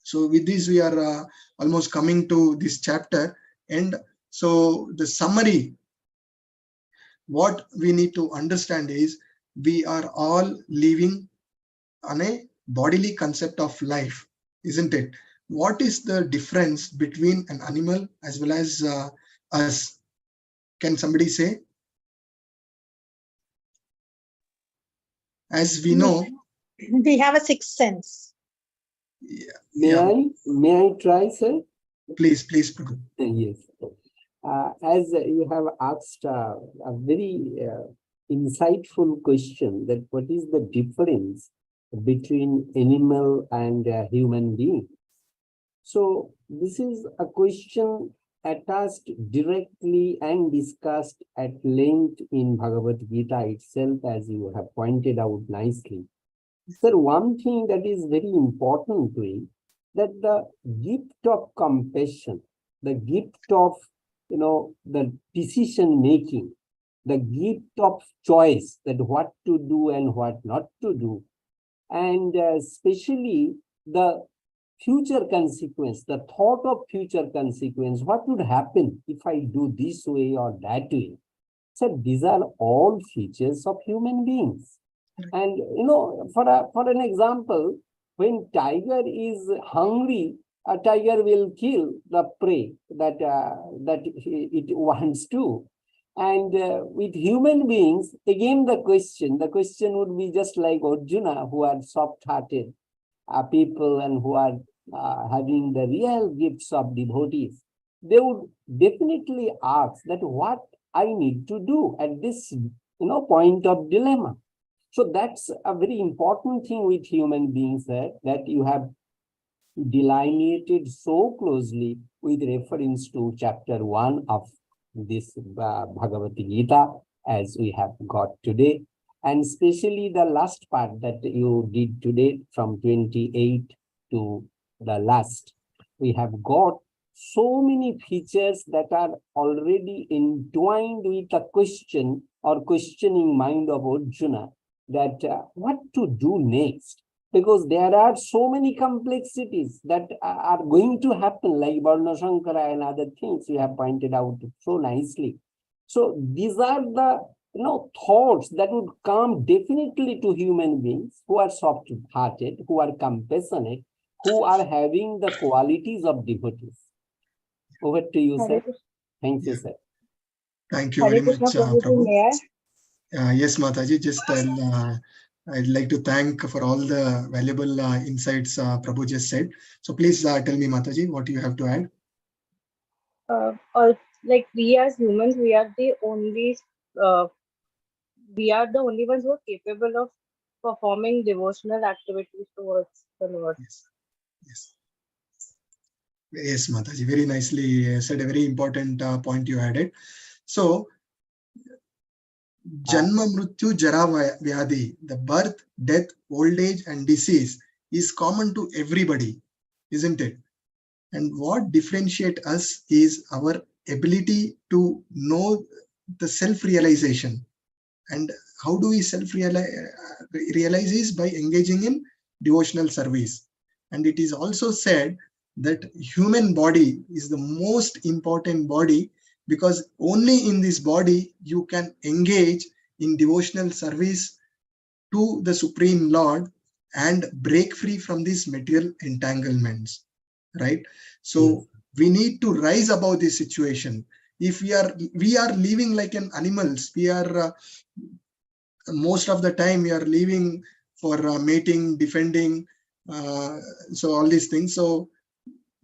So with this we are almost coming to this chapter. And so the summary, what we need to understand is we are all living on a bodily concept of life, isn't it? What is the difference between an animal as well as us? Can somebody say? As we know, we have a sixth sense. May I try, sir? Please, Prabhu. Yes. As you have asked a very insightful question, that what is the difference between animal and human being? So this is a question attached directly and discussed at length in Bhagavad Gita itself, as you have pointed out nicely. Sir, one thing that is very important to it, that the gift of compassion, the gift of, the decision making, the gift of choice, that what to do and what not to do, and especially the future consequence, the thought of future consequence, what would happen if I do this way or that way? So these are all features of human beings. And for an example, when tiger is hungry, a tiger will kill the prey that it wants to. And with human beings, again the question would be just like Arjuna, who are soft-hearted people and who are having the real gifts of devotees. They would definitely ask that what I need to do at this point of dilemma. So that's a very important thing with human beings, that you have delineated so closely with reference to chapter 1 of this Bhagavad Gita, as we have got today, and especially the last part that you did today from 28 to the last. We have got so many features that are already entwined with the question or questioning mind of Arjuna, that what to do next, because there are so many complexities that are going to happen, like Varna Shankara and other things you have pointed out so nicely. So these are the thoughts that would come definitely to human beings who are soft-hearted, who are compassionate, who are having the qualities of devotees. Over to you, sir. Thank you, sir. Thank you very much, Prabhu. Yes, Mataji, just I'd like to thank for all the valuable insights Prabhu just said. So please tell me, Mataji, what you have to add. Like we as humans, we are the only ones who are capable of performing devotional activities towards the Lord. Yes, Mataji, very nicely said. A very important point you added. So Janma, Mrityu, Jara, Vyadhi, the birth, death, old age, and disease is common to everybody, isn't it? And what differentiates us is our ability to know the self-realization. And how do we self-realize is by engaging in devotional service. And it is also said that human body is the most important body, because only in this body you can engage in devotional service to the Supreme Lord and break free from these material entanglements, right? So we need to rise above this situation. If we are living like an animals, we are most of the time we are living for mating, defending, so all these things. So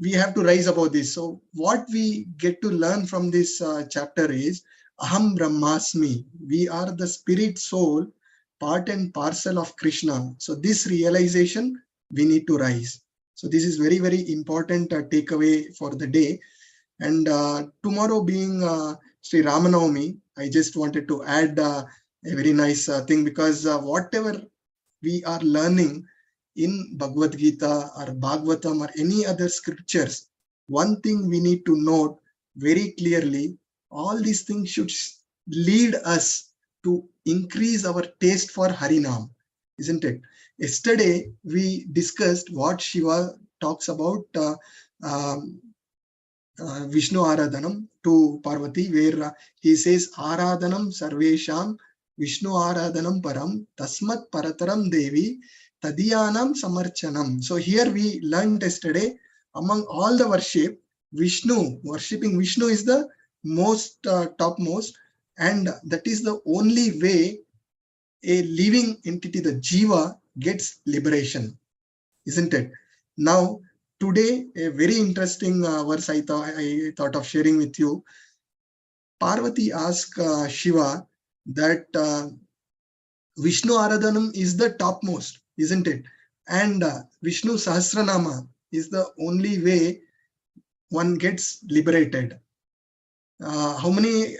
we have to rise above this. So what we get to learn from this chapter is Aham Brahmasmi. We are the spirit soul, part and parcel of Krishna. So this realization, we need to rise. So this is very, very important takeaway for the day. And tomorrow being Sri Ramanavami, I just wanted to add a very nice thing, because whatever we are learning in Bhagavad Gita or Bhagavatam or any other scriptures, one thing we need to note very clearly, all these things should lead us to increase our taste for Harinam, isn't it? Yesterday, we discussed what Shiva talks about Vishnu Aradhanam to Parvati, where he says, Aradhanam Sarvesham Vishnu Aradhanam Param Tasmat Parataram Devi Tadiyanam Samarchanam. So here we learned yesterday, among all the worship, worshipping Vishnu is the most topmost, and that is the only way a living entity, the Jiva, gets liberation, isn't it? Now, today, a very interesting verse I thought of sharing with you. Parvati asked Shiva that Vishnu Aradhanam is the topmost, isn't it? And Vishnu Sahasranama is the only way one gets liberated. How many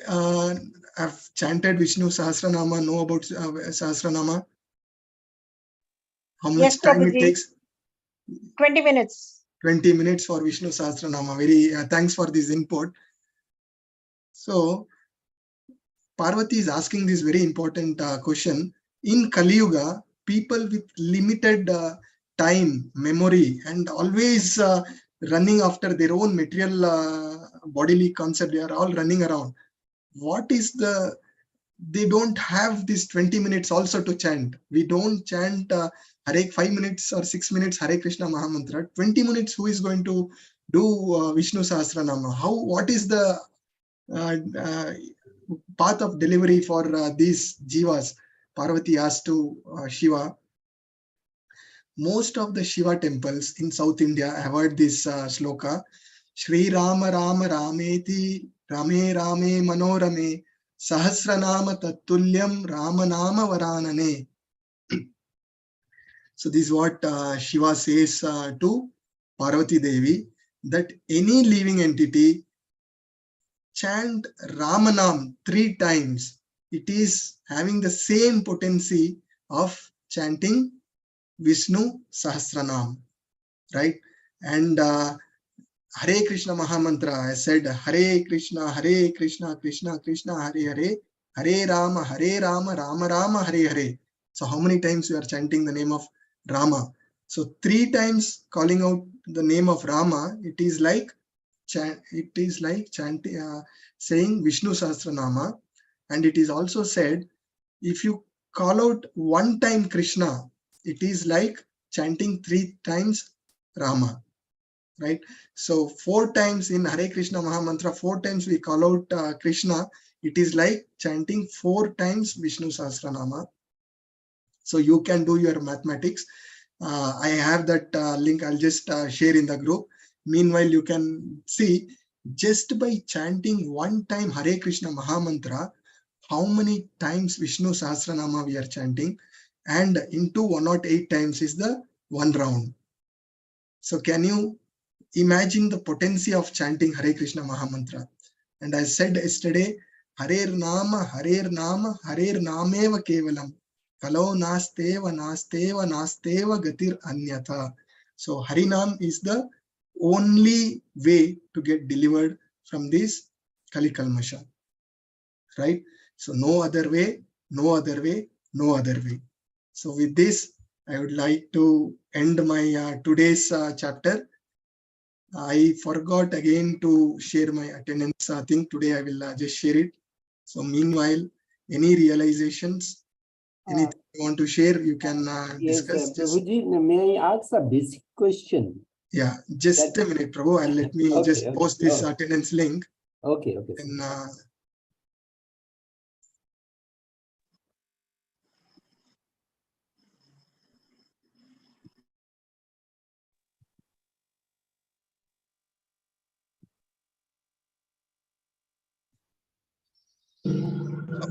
have chanted Vishnu Sahasranama, know about Sahasranama? How much Yes, time it Prabhuji. takes? 20 minutes. 20 minutes for Vishnu Sahasranama. Very thanks for this input. So Parvati is asking this very important question. In Kali Yuga, people with limited time, memory, and always running after their own material bodily concept, they are all running around. What is the, they don't have this 20 minutes also to chant. We don't chant Hare 5 minutes or 6 minutes Hare Krishna Mahamantra. 20 minutes, who is going to do Vishnu Sahasranama? How, what is the path of delivery for these jivas? Parvati asked to Shiva. Most of the Shiva temples in South India have heard this sloka. Shri Rama Rama Rameti Rame Rame Manorame Sahasranama Tattulyam Ramanama Varanane. So this is what Shiva says to Parvati Devi, that any living entity chant Ramanam 3 times, it is having the same potency of chanting Vishnu Sahasranam, right? And Hare Krishna Mahamantra, I said Hare Krishna, Krishna Krishna, Hare Hare, Hare Rama, Rama Rama, Hare Hare. So how many times we are chanting the name of Rama? So 3 times calling out the name of Rama, it is like chanting, saying Vishnu Sahasranama. And it is also said, if you call out 1 time Krishna, it is like chanting 3 times Rama, right? So 4 times in Hare Krishna Mahamantra, 4 times we call out Krishna, it is like chanting 4 times Vishnu Sahasranama. So you can do your mathematics. I have that link, I'll just share in the group. Meanwhile, you can see, just by chanting 1 time Hare Krishna Mahamantra, how many times Vishnu Sahasranama we are chanting, and into 108 times is the 1 round. So can you imagine the potency of chanting Hare Krishna Mahamantra? And I said yesterday, Harer Nama, Harer Nama, Harer Nameva Kevalam, Kalo Nasteva, Nasteva, Nasteva Gatir Anyatha. So Harinam is the only way to get delivered from this Kali Kalmasha, right? So no other way, no other way, no other way. So with this, I would like to end my today's chapter. I forgot again to share my attendance thing. Today I will just share it. So meanwhile, any realizations, anything you want to share, you can discuss. Prabhuji, may I ask a basic question? Yeah, just a minute, Prabhu. I'll let me just post this attendance link. Okay. And,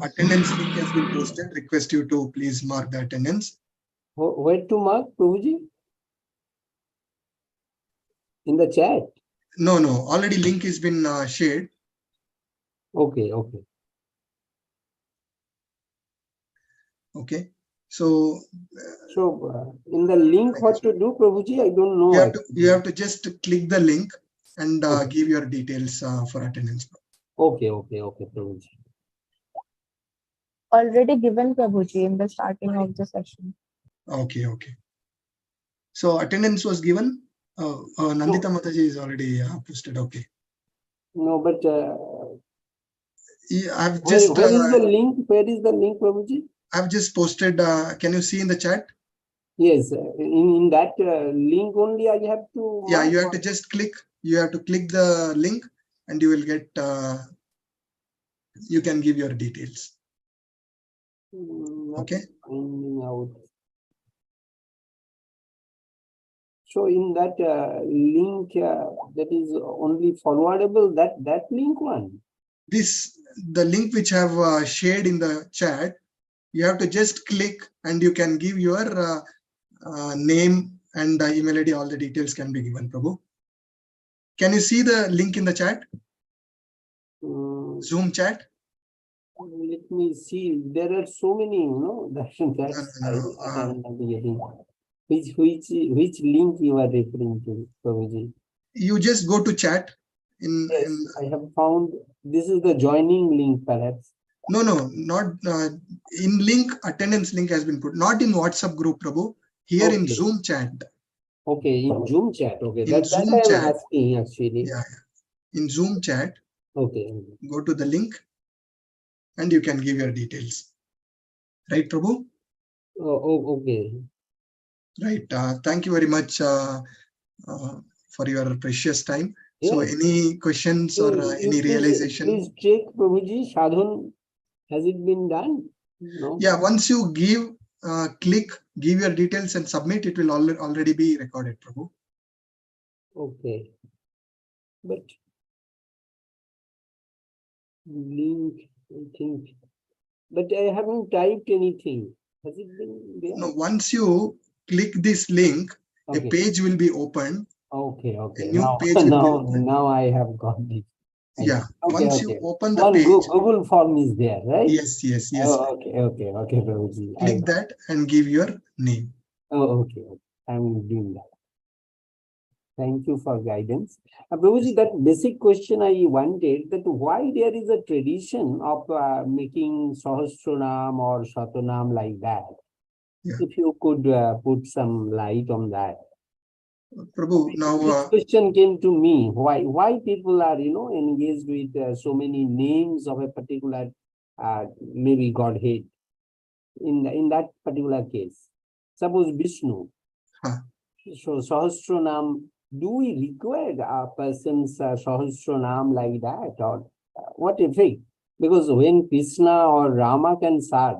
attendance link has been posted. Request you to please mark the attendance. Where to mark, Prabhuji? In the chat? No. Already link has been shared. Okay. Okay. So in the link, what to do, Prabhuji? I don't know. You have to just click the link and give your details for attendance. Okay, Prabhuji. Already given, Prabhuji, in the starting of the session. Okay. So attendance was given. Nandita Mataji is already posted. Okay. No, but I've just. Where is the link? Where is the link, Prabhuji? I've just posted. Can you see in the chat? Yes, in that link only I have to. Yeah, you have to just click. You have to click the link, and you will get. You can give your details. Okay. Finding out. So in that link that is only forwardable, that link one. The link which I have shared in the chat, you have to just click and you can give your name and the email ID, all the details can be given, Prabhu. Can you see the link in the chat? Zoom chat? Let me see. There are so many, that's No. I'm not getting. Which link you are referring to, Prabhuji? You just go to chat. Yes, I have found this is the joining link, perhaps. No, not in link. Attendance link has been put, not in WhatsApp group, Prabhu. Here in Zoom chat. Okay, in Zoom chat. Okay, In Zoom that chat. I'm asking actually. Yeah. In Zoom chat. Okay. Go to the link, and you can give your details. Right, Prabhu? Okay. Right. Thank you very much for your precious time. Yes. So, any questions or any realization? Please check, Prabhuji. Sadhan, has it been done? No. Yeah. Once you give, click, give your details and submit, it will already be recorded, Prabhu. Okay. But link, I think. But I haven't typed anything. Has it been there? No. Once you click this link, a page will be opened. Okay. A new page will be opened. Now I have got it. Yeah. Okay, Once you open the page. Google form is there, right? Yes. Oh, okay, Prabhuji. Click that and give your name. Oh, okay. I'm doing that. Thank you for guidance. Prabhuji, that basic question I wanted, that why there is a tradition of making Sahasranam or Shatanam like that? Yeah. If you could put some light on that. Prabhu, now this question came to me. Why people are engaged with so many names of a particular maybe Godhead in that particular case. Suppose Vishnu. So Sahasranam, do we require a person's Sahasranam like that, or what effect? Because when Krishna or Rama can serve,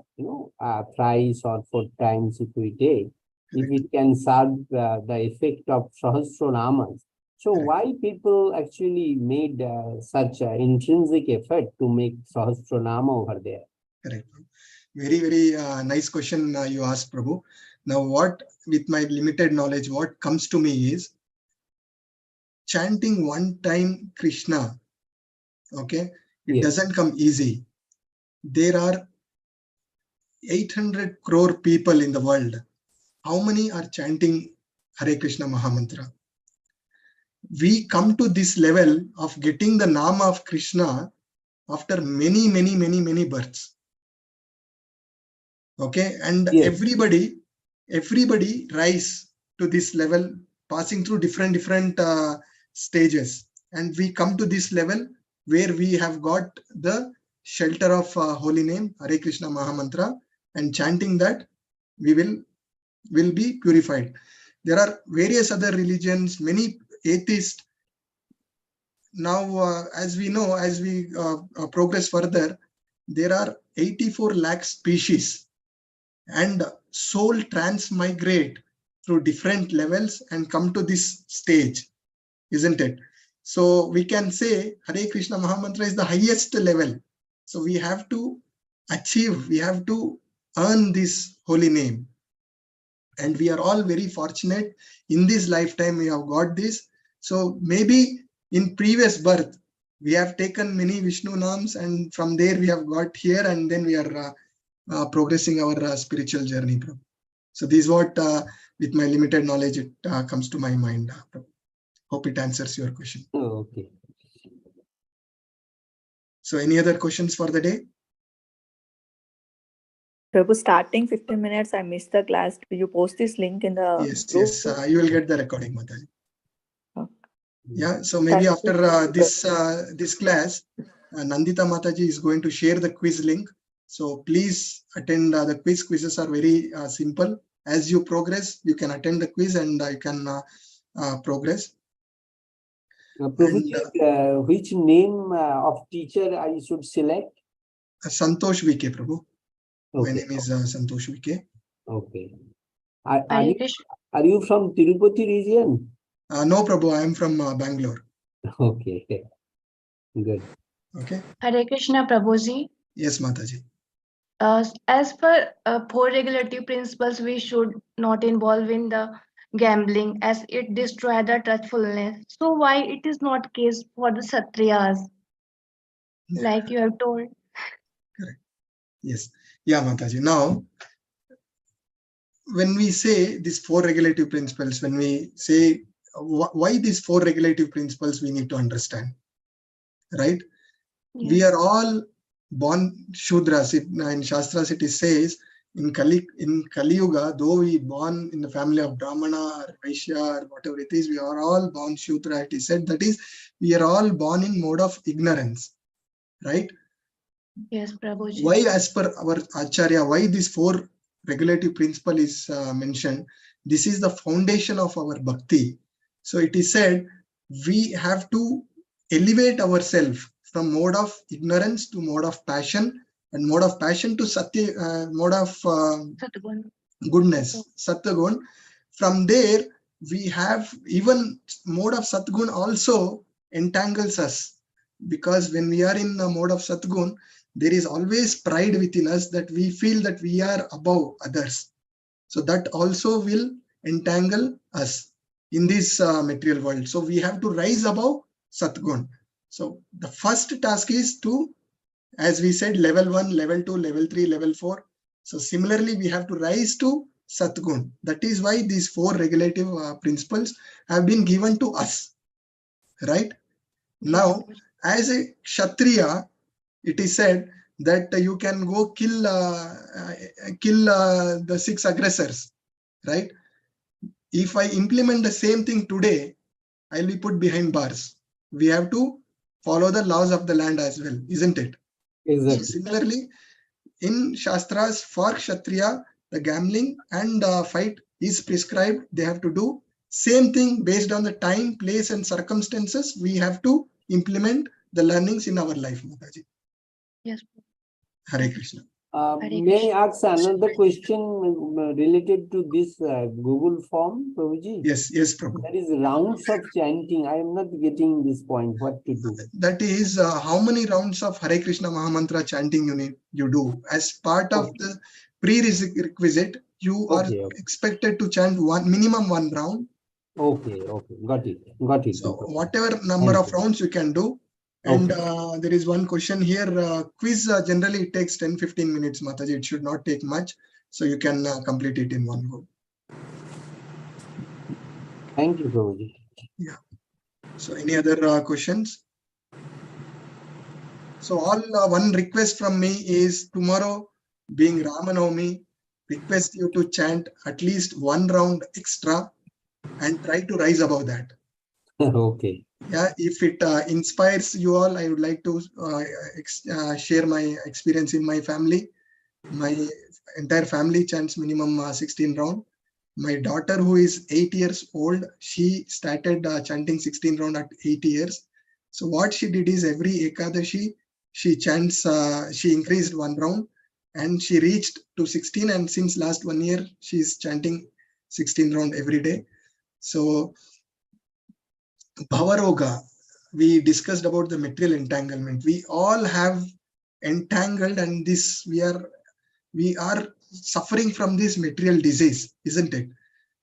thrice or 4 times if we take, if it can serve the effect of Sahasranamas. So why people actually made such intrinsic effort to make Sahasranama over there? Correct. Very, very nice question you asked, Prabhu. Now, with my limited knowledge, what comes to me is chanting one time Krishna. Okay, it doesn't come easy. There are 800 crore people in the world. How many are chanting Hare Krishna Mahamantra? We come to this level of getting the Nama of Krishna after many births. Okay, and everybody rise to this level, passing through different stages, and we come to this level where we have got the shelter of holy name Hare Krishna Mahamantra, and chanting that we will be purified. There are various other religions, many atheists. Now, as we know, as we progress further, there are 84 lakh species, and soul transmigrate through different levels and come to this stage, isn't it? So we can say Hare Krishna Mahamantra is the highest level. So we have to achieve, we have to earn this holy name. And we are all very fortunate in this lifetime we have got this. So maybe in previous birth, we have taken many Vishnu names, and from there we have got here, and then we are progressing our spiritual journey. So this is what, with my limited knowledge, it comes to my mind. Hope it answers your question. Okay. So any other questions for the day? Prabhu, starting 15 minutes, I missed the class. Do you post this link in the group? Yes, you will get the recording, Mataji. Okay. Yeah, so maybe after this class, Nandita Mataji is going to share the quiz link. So please attend the quiz. Quizzes are very simple. As you progress, you can attend the quiz and you can progress. Which name of teacher I should select? Santosh VK, Prabhu. Okay. My name is Santosh VK. Okay. Are you from Tirupati region? No, Prabhu, I am from Bangalore. Okay. Good. Okay. Hare Krishna, Prabhuji. Yes, Mataji. As per 4 regulative principles, we should not involve in the gambling as it destroys the truthfulness. So why it is not case for the Satriyas, like you have told? Correct. Yes. Yeah, Mataji. Now, when we say these 4 regulative principles, when we say why these 4 regulative principles, we need to understand, right? Yes. We are all born Shudras. In Shastras it says, in Kali Yuga, though we born in the family of Brahmana or Vaishya or whatever it is, we are all born Shudra. It is said, that is, we are all born in mode of ignorance, right? Yes, Prabhuji. Why, as per our Acharya, why this 4 regulative principle is mentioned? This is the foundation of our bhakti. So it is said, we have to elevate ourselves from mode of ignorance to mode of passion, and mode of passion to satya, mode of goodness, Satyagun. From there, we have even mode of Satgun also entangles us, because when we are in the mode of Satgun, there is always pride within us that we feel that we are above others. So that also will entangle us in this material world. So we have to rise above Satgun. So the first task is to, as we said, level 1, level 2, level 3, level 4. So similarly, we have to rise to Satgun. That is why these 4 regulative principles have been given to us, right? Now, as a Kshatriya, it is said that you can go kill the 6 aggressors, right? If I implement the same thing today, I'll be put behind bars. We have to follow the laws of the land as well, isn't it? Exactly. So similarly, in Shastras, for Kshatriya, the gambling and fight is prescribed. They have to do same thing based on the time, place, and circumstances. We have to implement the learnings in our life, Mataji. Yes. Hare Krishna. May I ask another question related to this Google form, Prabhuji? Yes, yes, Prabhu. That is rounds of chanting. I am not getting this point. What to do? That is how many rounds of Hare Krishna Mahamantra chanting you do. As part of the prerequisite, you are expected to chant minimum 1 round. Okay, got it. So whatever number of rounds you can do. And there is one question here. Quiz generally it takes 10-15 minutes, Mataji. It should not take much. So you can complete it in one go. Thank you, Prabhuji. Yeah. So any other questions? So all one request from me is, tomorrow being Ramanavami, request you to chant at least 1 round extra and try to rise above that. Okay. Yeah, if it inspires you all, I would like to share my experience in my family. My entire family chants minimum 16 round. My daughter, who is 8 years old, she started chanting 16 round at 8 years. So what she did is, every Ekadashi, she chants, she increased 1 round and she reached to 16. And since last 1 year, she is chanting 16 round every day. So Bhavaroga, we discussed about the material entanglement. We all have entangled, and this we are suffering from this material disease, isn't it?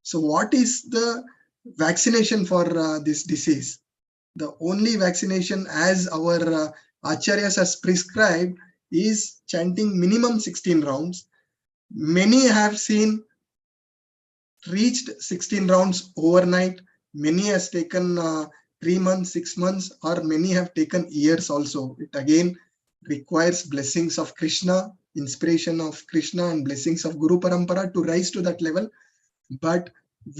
So what is the vaccination for this disease? The only vaccination, as our acharyas has prescribed, is chanting minimum 16 rounds. Many have seen reached 16 rounds overnight. Many has taken 3 months, 6 months, or many have taken years also. It again requires blessings of Krishna, inspiration of Krishna, and blessings of Guru Parampara to rise to that level. But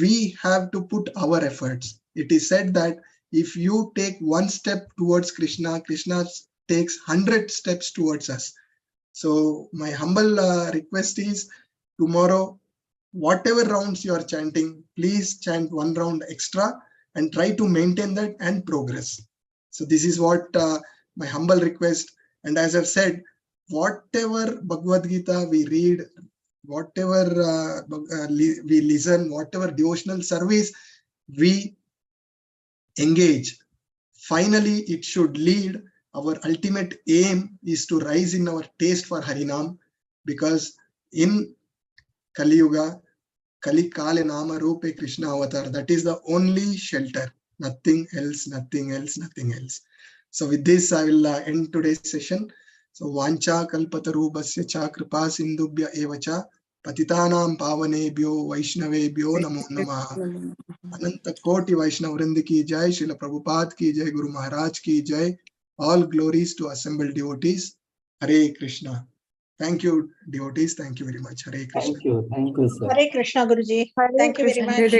we have to put our efforts. It is said that if you take 1 step towards Krishna, Krishna takes 100 steps towards us. So my humble request is, tomorrow, whatever rounds you are chanting, please chant 1 round extra and try to maintain that and progress. So this is what my humble request. And as I've said, whatever Bhagavad Gita we read, whatever we listen, whatever devotional service we engage, finally it should lead. Our ultimate aim is to rise in our taste for Harinam, because in Kali Yuga, Kali Kale Nama Rupe Krishna Avatar. That is the only shelter. Nothing else, nothing else, nothing else. So with this, I will end today's session. So Vancha Kalpatarubhasya cha kripa sindubhya evacha patitanam pavanebhyo vaishnavebhyo namo namaha. Ananta Koti Vaishnav Vrind ki jai, Srila Prabhupada ki jai, Guru Maharaj ki jai. All glories to assembled devotees. Hare Krishna. Thank you, devotees. Thank you very much. Hare Krishna. Thank you, sir. Hare Krishna, Guruji. Hare Thank you very Krishna. much.